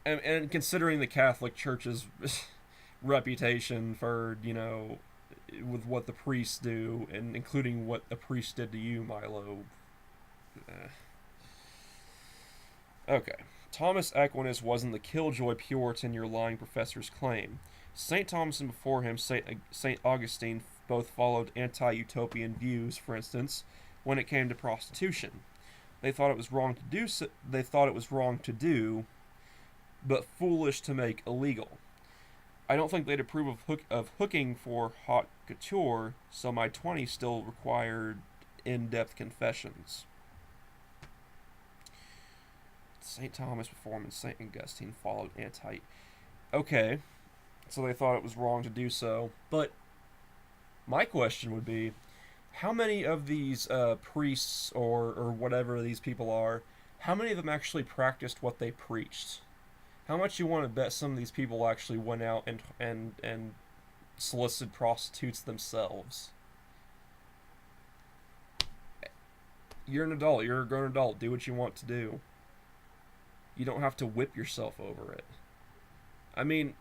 And considering the Catholic Church's reputation for, you know, with what the priests do, and including what the priest did to you, Milo. Eh. Okay. Thomas Aquinas wasn't the killjoy Puritan your lying professors claim. St. Thomas and before him, St. Augustine, both followed anti utopian views, for instance, when it came to prostitution. They thought it was wrong to do they thought it was wrong to do, but foolish to make illegal. I don't think they'd approve of hooking for haute couture, so my 20s still required in-depth confessions. St. Thomas before him and St. Augustine followed anti. Okay, so they thought it was wrong to do so. But my question would be, how many of these priests or whatever these people are, how many of them actually practiced what they preached? How much you want to bet some of these people actually went out and solicited prostitutes themselves? You're an adult. You're a grown adult. Do what you want to do. You don't have to whip yourself over it. I mean,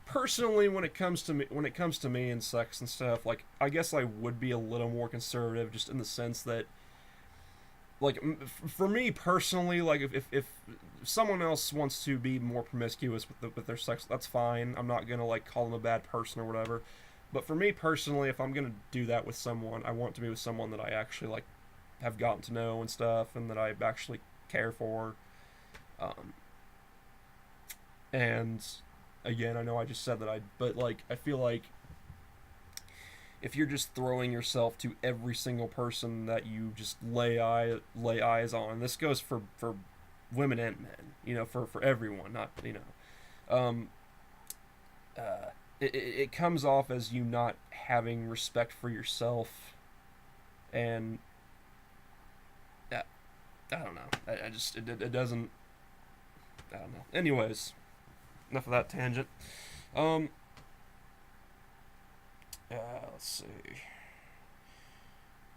personally, when it comes to me and sex and stuff, like, I guess I would be a little more conservative, just in the sense that, like, for me personally, like, if someone else wants to be more promiscuous with their sex, that's fine. I'm not gonna like call them a bad person or whatever. But for me personally, if I'm gonna do that with someone, I want to be with someone that I actually like have gotten to know and stuff, and that I actually care for. Um, and again, I know I just said that but like, I feel like if you're just throwing yourself to every single person that you just lay eyes on. This goes for women and men, for everyone, not um, it comes off as you not having respect for yourself, and I don't know. I just it doesn't. I don't know. Anyways, enough of that tangent. Um, let's see.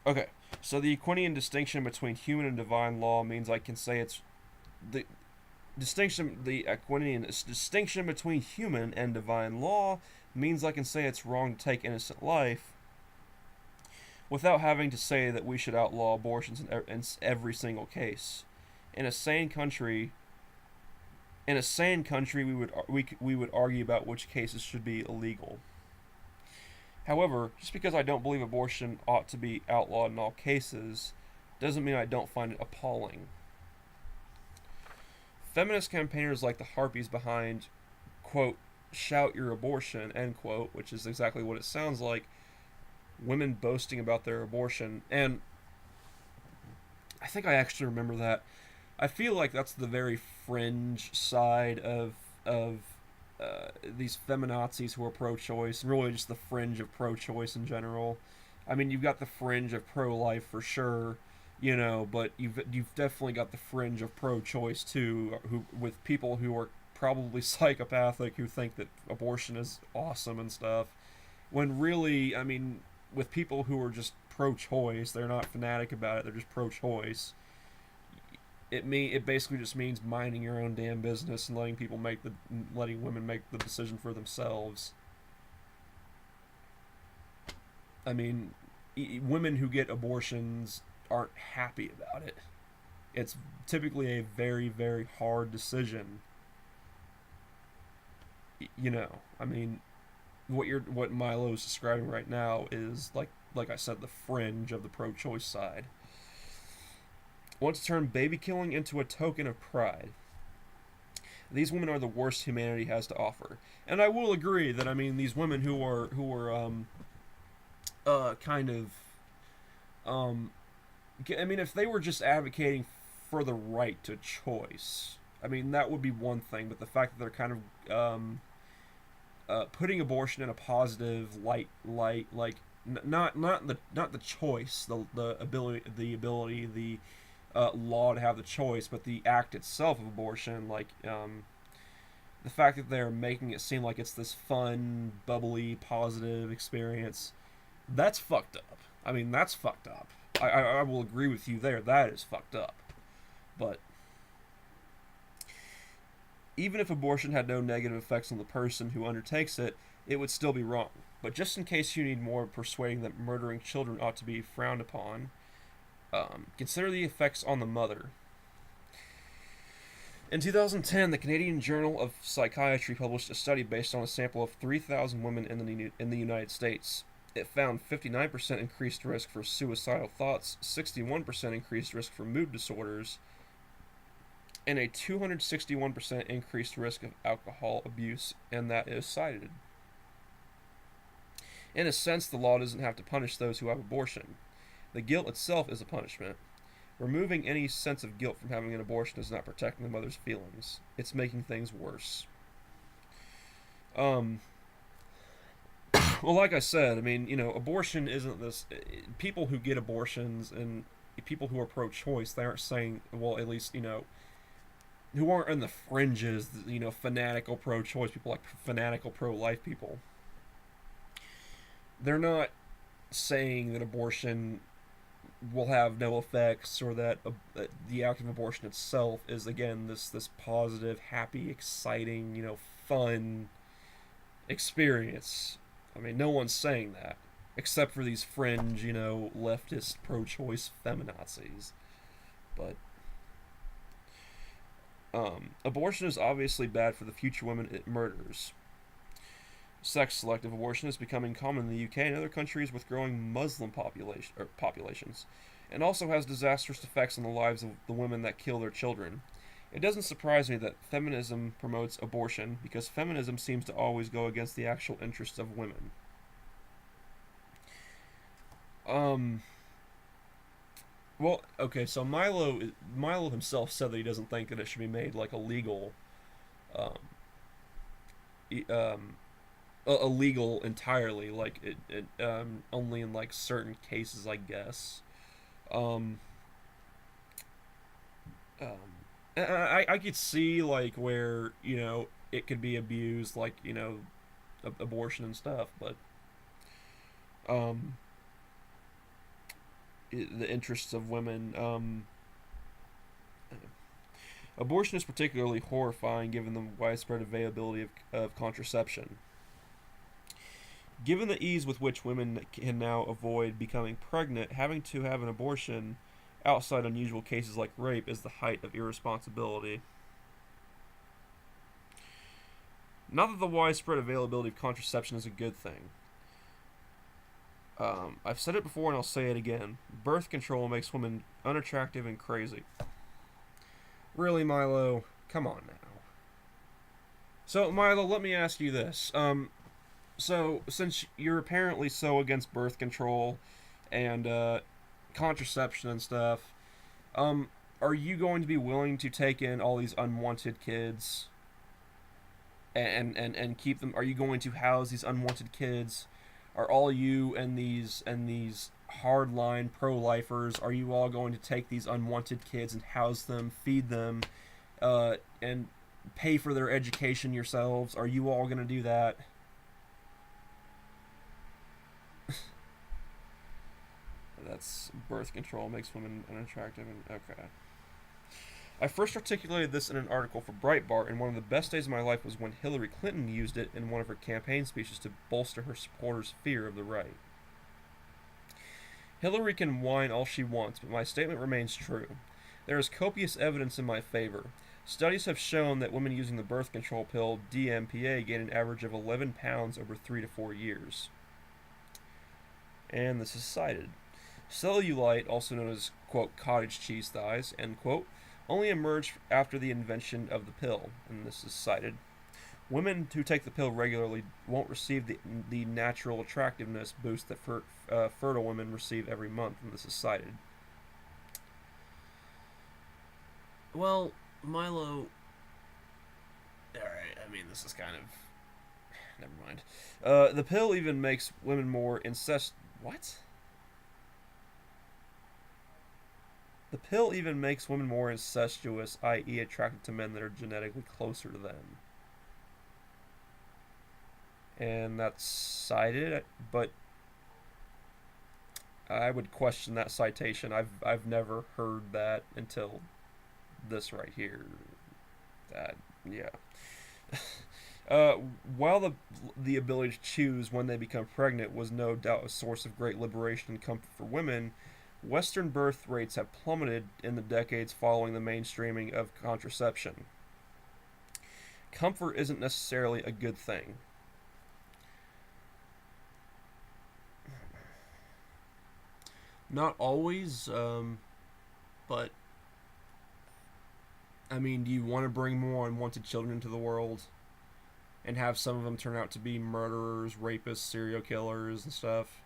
Okay, so the Aquinian distinction between human and divine law means I can say it's the the Aquinian distinction between human and divine law means I can say it's wrong to take innocent life without having to say that we should outlaw abortions in every single case. In a sane country, we would argue about which cases should be illegal. However, just because I don't believe abortion ought to be outlawed in all cases doesn't mean I don't find it appalling. Feminist campaigners like the harpies behind, quote, shout your abortion, end quote, which is exactly what it sounds like, women boasting about their abortion. And I think I actually remember that. I feel like that's the very fringe side of these feminazis who are pro-choice, and really just the fringe of pro-choice in general. I mean, you've got the fringe of pro-life for sure, but you've definitely got the fringe of pro-choice too, who with people who are probably psychopathic who think that abortion is awesome and stuff. When really, I mean, with people who are just pro-choice, they're not fanatic about it. They're just pro-choice. It basically just means minding your own damn business and letting women make the decision for themselves. I mean, women who get abortions aren't happy about it. It's typically a very, very hard decision. I mean, what Milo's describing right now is like I said, the fringe of the pro-choice side. Want to turn baby killing into a token of pride. These women are the worst humanity has to offer, and I will agree that, I mean, these women who are kind of I mean, if they were just advocating for the right to choice, I mean, that would be one thing. But the fact that they're kind of putting abortion in a positive light, like not the choice, the ability, the law to have the choice, but the act itself of abortion, the fact that they're making it seem like it's this fun, bubbly, positive experience, that's fucked up. I mean, that's fucked up. I will agree with you there. That is fucked up. But even if abortion had no negative effects on the person who undertakes it, it would still be wrong. But just in case you need more persuading that murdering children ought to be frowned upon, consider the effects on the mother. In 2010, the Canadian Journal of Psychiatry published a study based on a sample of 3,000 women in the United States. It found 59% increased risk for suicidal thoughts, 61% increased risk for mood disorders, and a 261% increased risk of alcohol abuse, and that is cited. In a sense, the law doesn't have to punish those who have abortion. The guilt itself is a punishment. Removing any sense of guilt from having an abortion is not protecting the mother's feelings. It's making things worse. Well, like I said, I mean, abortion isn't this. People who get abortions and people who are pro-choice, they aren't saying, well, at least, who aren't in the fringes, fanatical pro-choice people, like fanatical pro-life people. They're not saying that abortion will have no effects, or that the act of abortion itself is, again, this positive, happy, exciting, fun experience. I mean, no one's saying that, except for these fringe, leftist pro-choice feminazis. But abortion is obviously bad for the future women it murders. Sex-selective abortion is becoming common in the UK and other countries with growing Muslim populations, and also has disastrous effects on the lives of the women that kill their children. It doesn't surprise me that feminism promotes abortion, because feminism seems to always go against the actual interests of women. Um. Well, okay. So Milo himself said that he doesn't think that it should be made like illegal, um, um, illegal entirely. Like only in like certain cases, I guess. Um, I could see like where it could be abused, like abortion and stuff, but um, the interests of women. Abortion is particularly horrifying given the widespread availability of contraception. Given the ease with which women can now avoid becoming pregnant, having to have an abortion outside unusual cases like rape is the height of irresponsibility. Not that the widespread availability of contraception is a good thing. I've said it before and I'll say it again. Birth control makes women unattractive and crazy. Really, Milo? Come on now. So, Milo, let me ask you this. So since you're apparently so against birth control and contraception and stuff, um, are you going to be willing to take in all these unwanted kids and keep them? Are you going to house these unwanted kids? Are all you and these hardline pro-lifers? Are you all going to take these unwanted kids and house them, feed them, and pay for their education yourselves? Are you all going to do that? That's birth control makes women unattractive and okay. I first articulated this in an article for Breitbart, and one of the best days of my life was when Hillary Clinton used it in one of her campaign speeches to bolster her supporters' fear of the right. Hillary can whine all she wants, but my statement remains true. There is copious evidence in my favor. Studies have shown that women using the birth control pill DMPA gain an average of 11 pounds over 3 to 4 years. And this is cited. Cellulite, also known as, quote, cottage cheese thighs, end quote, only emerged after the invention of the pill, and this is cited. Women who take the pill regularly won't receive the natural attractiveness boost that fertile women receive every month, and this is cited. Well, Milo. Alright, I mean, this is kind of. Never mind. The pill even makes women more incest. What? The pill even makes women more incestuous, i.e., attracted to men that are genetically closer to them. And that's cited, but I would question that citation. I've never heard that until this right here. That yeah. Uh, while the ability to choose when they become pregnant was no doubt a source of great liberation and comfort for women, Western birth rates have plummeted in the decades following the mainstreaming of contraception. Comfort isn't necessarily a good thing. Not always, but I mean, do you want to bring more unwanted children into the world and have some of them turn out to be murderers, rapists, serial killers, and stuff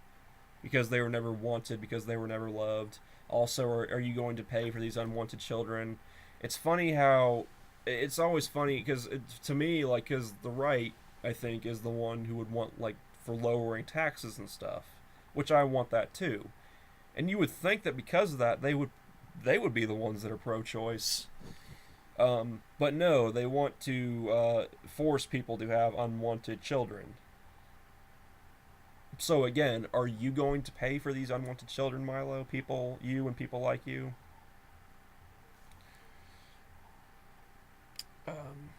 because they were never wanted, because they were never loved? Also, are you going to pay for these unwanted children? It's funny how it's always funny because to me, like, because the right, I think, is the one who would want like for lowering taxes and stuff, which I want that too. And you would think that because of that, they would be the ones that are pro-choice. But no, they want to force people to have unwanted children. So again, are you going to pay for these unwanted children, Milo? People, you and people like you. Um,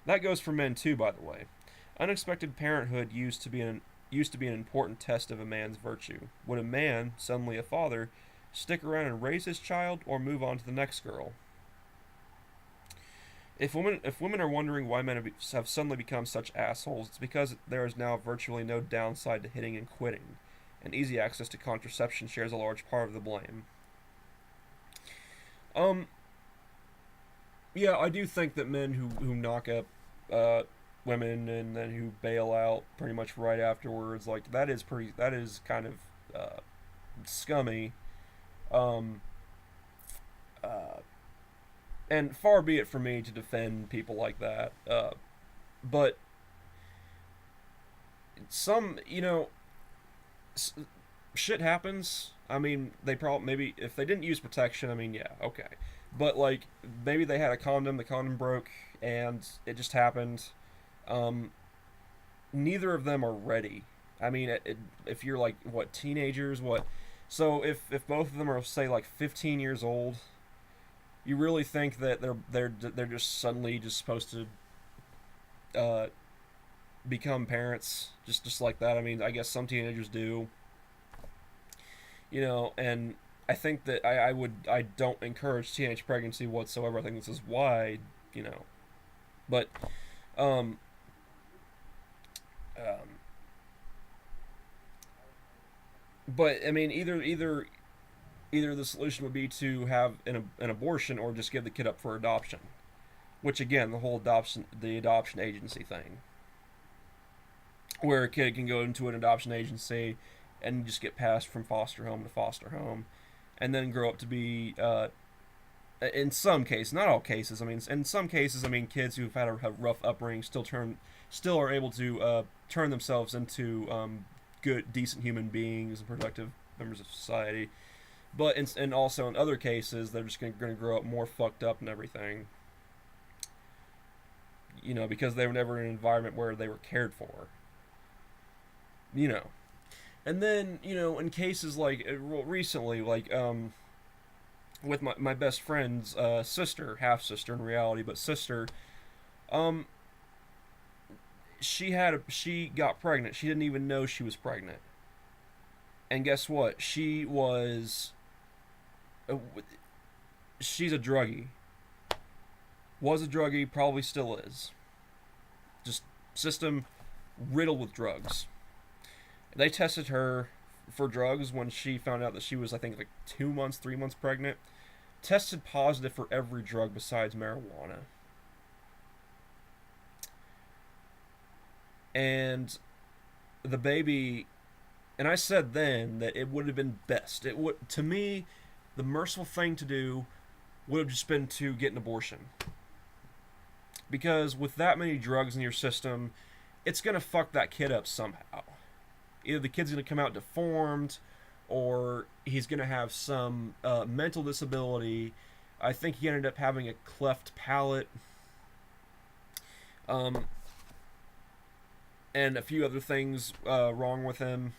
that goes for men too, by the way. Unexpected parenthood used to be an important test of a man's virtue. Would a man, suddenly a father, stick around and raise his child, or move on to the next girl? If women are wondering why men have suddenly become such assholes, it's because there is now virtually no downside to hitting and quitting, and easy access to contraception shares a large part of the blame. Um, yeah, I do think that men who knock up uh, women and then who bail out pretty much right afterwards. Like that is kind of scummy. Um, uh, and far be it for me to defend people like that. But some, shit happens. I mean, they probably maybe if they didn't use protection, I mean, yeah, okay. But like maybe they had a condom, the condom broke, and it just happened. Um, Neither of them are ready. I mean, if you're like what teenagers, what? So if both of them are say like 15 years old, you really think that they're just suddenly just supposed to uh, become parents just like that? I mean, I guess some teenagers do, and I think that I don't encourage teenage pregnancy whatsoever. I think this is why, you know, but um, um but I mean either the solution would be to have an abortion or just give the kid up for adoption, which again the adoption agency thing, where a kid can go into an adoption agency and just get passed from foster home to foster home, and then grow up to be in some cases, not all cases. I mean, in some cases, I mean, kids who've had a rough upbringing still are able to turn themselves into good, decent human beings and productive members of society. But and also in other cases, they're just going to grow up more fucked up and everything. Because they were never in an environment where they were cared for. You know, and then in cases like recently, like with my best friend's sister, half sister in reality, but sister, um, she got pregnant. She didn't even know she was pregnant. And guess what? Uh, she's a druggie. Was a druggie, probably still is. Just system riddled with drugs. They tested her for drugs when she found out that she was, I think, like 2 months, 3 months pregnant. Tested positive for every drug besides marijuana. And the baby, and I said then that it would have been best. It would, to me, the merciful thing to do would have just been to get an abortion. Because with that many drugs in your system, it's going to fuck that kid up somehow. Either the kid's going to come out deformed, or he's going to have some mental disability. I think he ended up having a cleft palate, um, and a few other things wrong with him.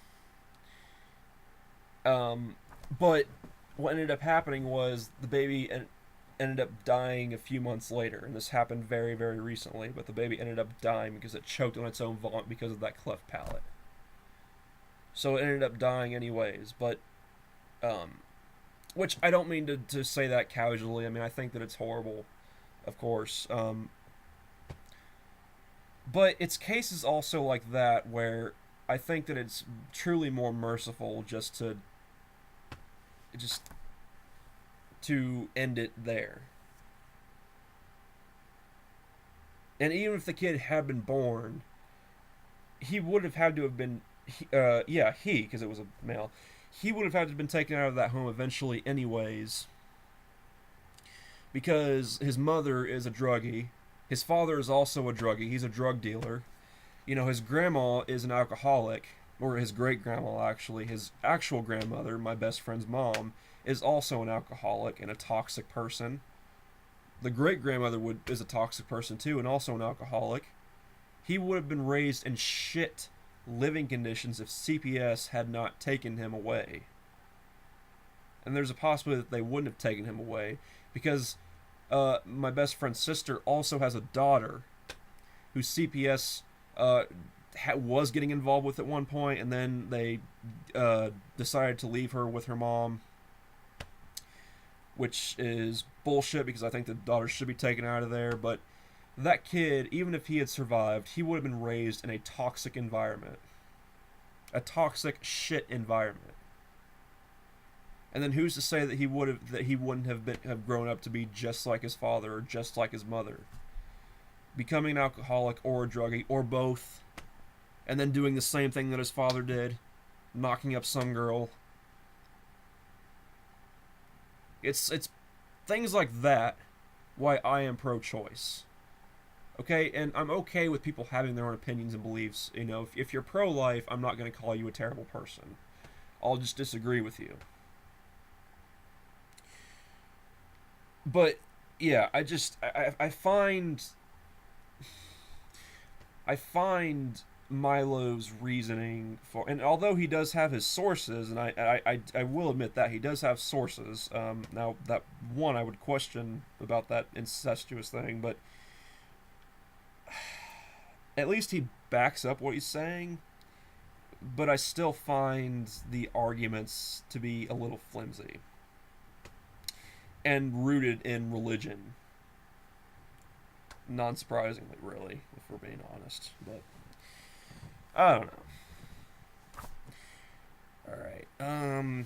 But what ended up happening was the baby ended up dying a few months later, and this happened very, very recently. But the baby ended up dying because it choked on its own vomit because of that cleft palate. So it ended up dying anyways. But which I don't mean to say that casually. I mean, I think that it's horrible, of course. But it's cases also like that where I think that it's truly more merciful just to end it there. And even if the kid had been born, he would have had to have been, because it was a male, he would have had to have been taken out of that home eventually, anyways, because his mother is a druggie. His father is also a druggie. He's a drug dealer. His grandma is an alcoholic, or his great grandma, actually. His actual grandmother, my best friend's mom, is also an alcoholic and a toxic person. The great grandmother is a toxic person too, and also an alcoholic. He would have been raised in shit living conditions if CPS had not taken him away. And there's a possibility that they wouldn't have taken him away because my best friend's sister also has a daughter who CPS was getting involved with at one point, and then they decided to leave her with her mom, which is bullshit because I think the daughter should be taken out of there. But that kid, even if he had survived, he would have been raised in a toxic environment, a toxic shit environment. And then who's to say that he wouldn't have grown up to be just like his father or just like his mother? becoming an alcoholic or a druggie or both, and then doing the same thing that his father did, knocking up some girl. It's things like that why I am pro-choice. Okay, and I'm okay with people having their own opinions and beliefs. You know, if you're pro-life, I'm not going to call you a terrible person. I'll just disagree with you. But yeah, I find Milo's reasoning for, and although he does have his sources, and I will admit that he does have sources. Now that one I would question about that incestuous thing, but at least he backs up what he's saying. But I still find the arguments to be a little flimsy and rooted in religion. Non surprisingly, really, if we're being honest. But I don't know. Alright. I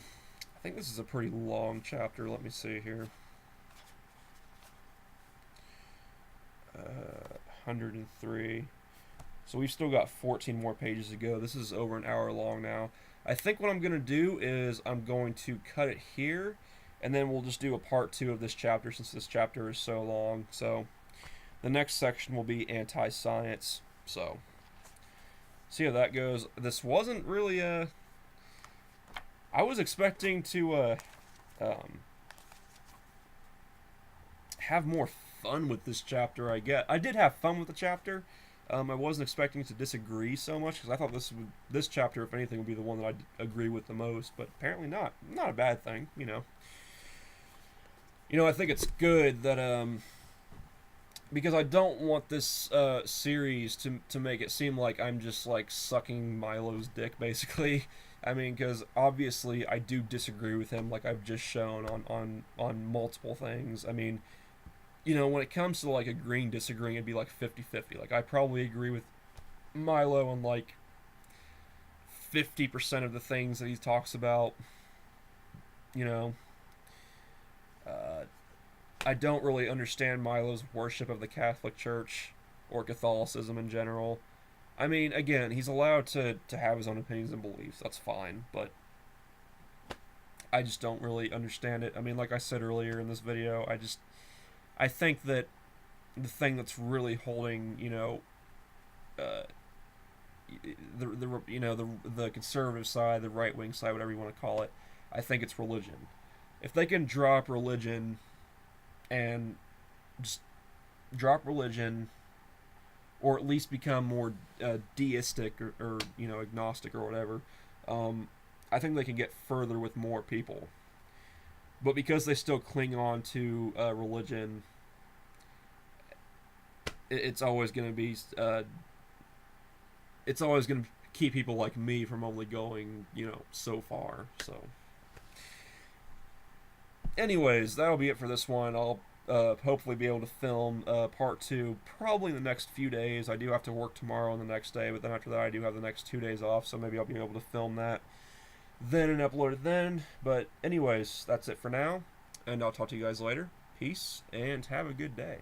think this is a pretty long chapter. Let me see here. 103. So we've still got 14 more pages to go. This is over an hour long now. I think what I'm going to do is I'm going to cut it here, and then we'll just do a part 2 of this chapter since this chapter is so long. So the next section will be anti-science. So see how that goes. This wasn't really a... I was expecting to um, have more fun with this chapter. I did have fun with the chapter. I wasn't expecting to disagree so much because I thought this chapter, if anything, would be the one that I'd agree with the most. But apparently not. Not a bad thing, you know. You know, I think it's good that because I don't want this series to make it seem like I'm just like sucking Milo's dick, basically. I mean, because obviously I do disagree with him, like I've just shown on multiple things. I mean, you know, when it comes to like agreeing, disagreeing, it'd be like 50-50. Like I probably agree with Milo on like 50% of the things that he talks about. You know, uh, I don't really understand Milo's worship of the Catholic Church or Catholicism in general. I mean, again, he's allowed to have his own opinions and beliefs. That's fine, but I just don't really understand it. I mean, like I said earlier in this video, I think that the thing that's really holding, you know, uh, the conservative side, the right wing side, whatever you want to call it, I think it's religion. If they can drop religion and just drop religion, or at least become more deistic or you know agnostic or whatever, I think they can get further with more people. But because they still cling on to religion, it's always going to be it's always going to keep people like me from only going, you know, so far. So anyways, that'll be it for this one. I'll hopefully be able to film part 2 probably in the next few days. I do have to work tomorrow and the next day, but then after that I do have the next 2 days off, so maybe I'll be able to film that then and upload it then. But anyways, that's it for now, and I'll talk to you guys later. Peace, and have a good day.